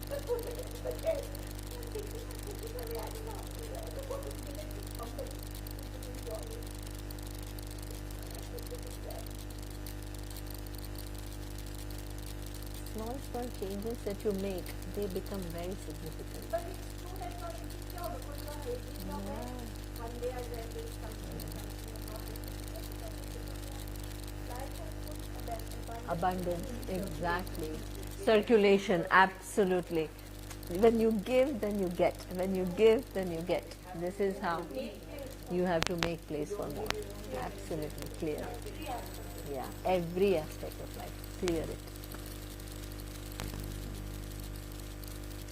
But put it in the chest. I'm thinking I put it away. I don't know how to wear it. What is given to somebody who can enjoy it. I put it in there. Small changes that you make, they become very significant. But it's true that you're insecure because you're hating your wear. One day I wear this, something not life has put Abundance, exactly. Circulation, absolutely. When you give, then you get. When you give, then you get. This is how you have to make place for more. Absolutely, clear it. Yeah, every aspect of life, clear it.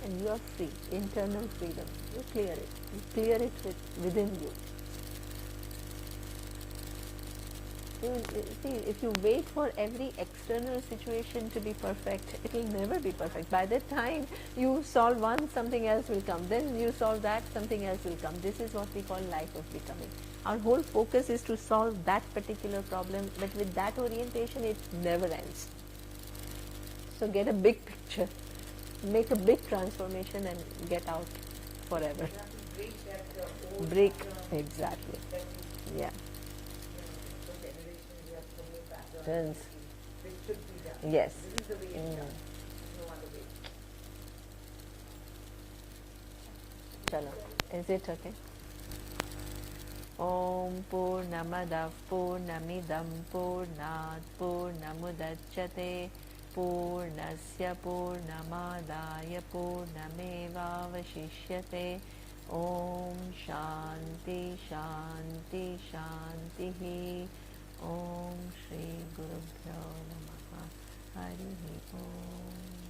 And you are free, internal freedom. You clear it. You clear it within you. See, if you wait for every external situation to be perfect, it will never be perfect. By the time you solve one, something else will come. Then you solve that, something else will come. This is what we call life of becoming. Our whole focus is to solve that particular problem, but with that orientation, it never ends. So get a big picture, make a big transformation, and get out forever. You have to break that old Break, pattern exactly. that you, Yeah. for generations you have so many patterns Turns. which should be done. Yes. This is the way it's done. No other way. Chalo. Is it okay? Om Purnamadav Purnamidam Purnat Purnamudachyate Purnasya Purnamadaya Purnamevavashishyate. Om Shanti Shanti Shanti. Om Shri Gurubhyo Namaha. Hari Om.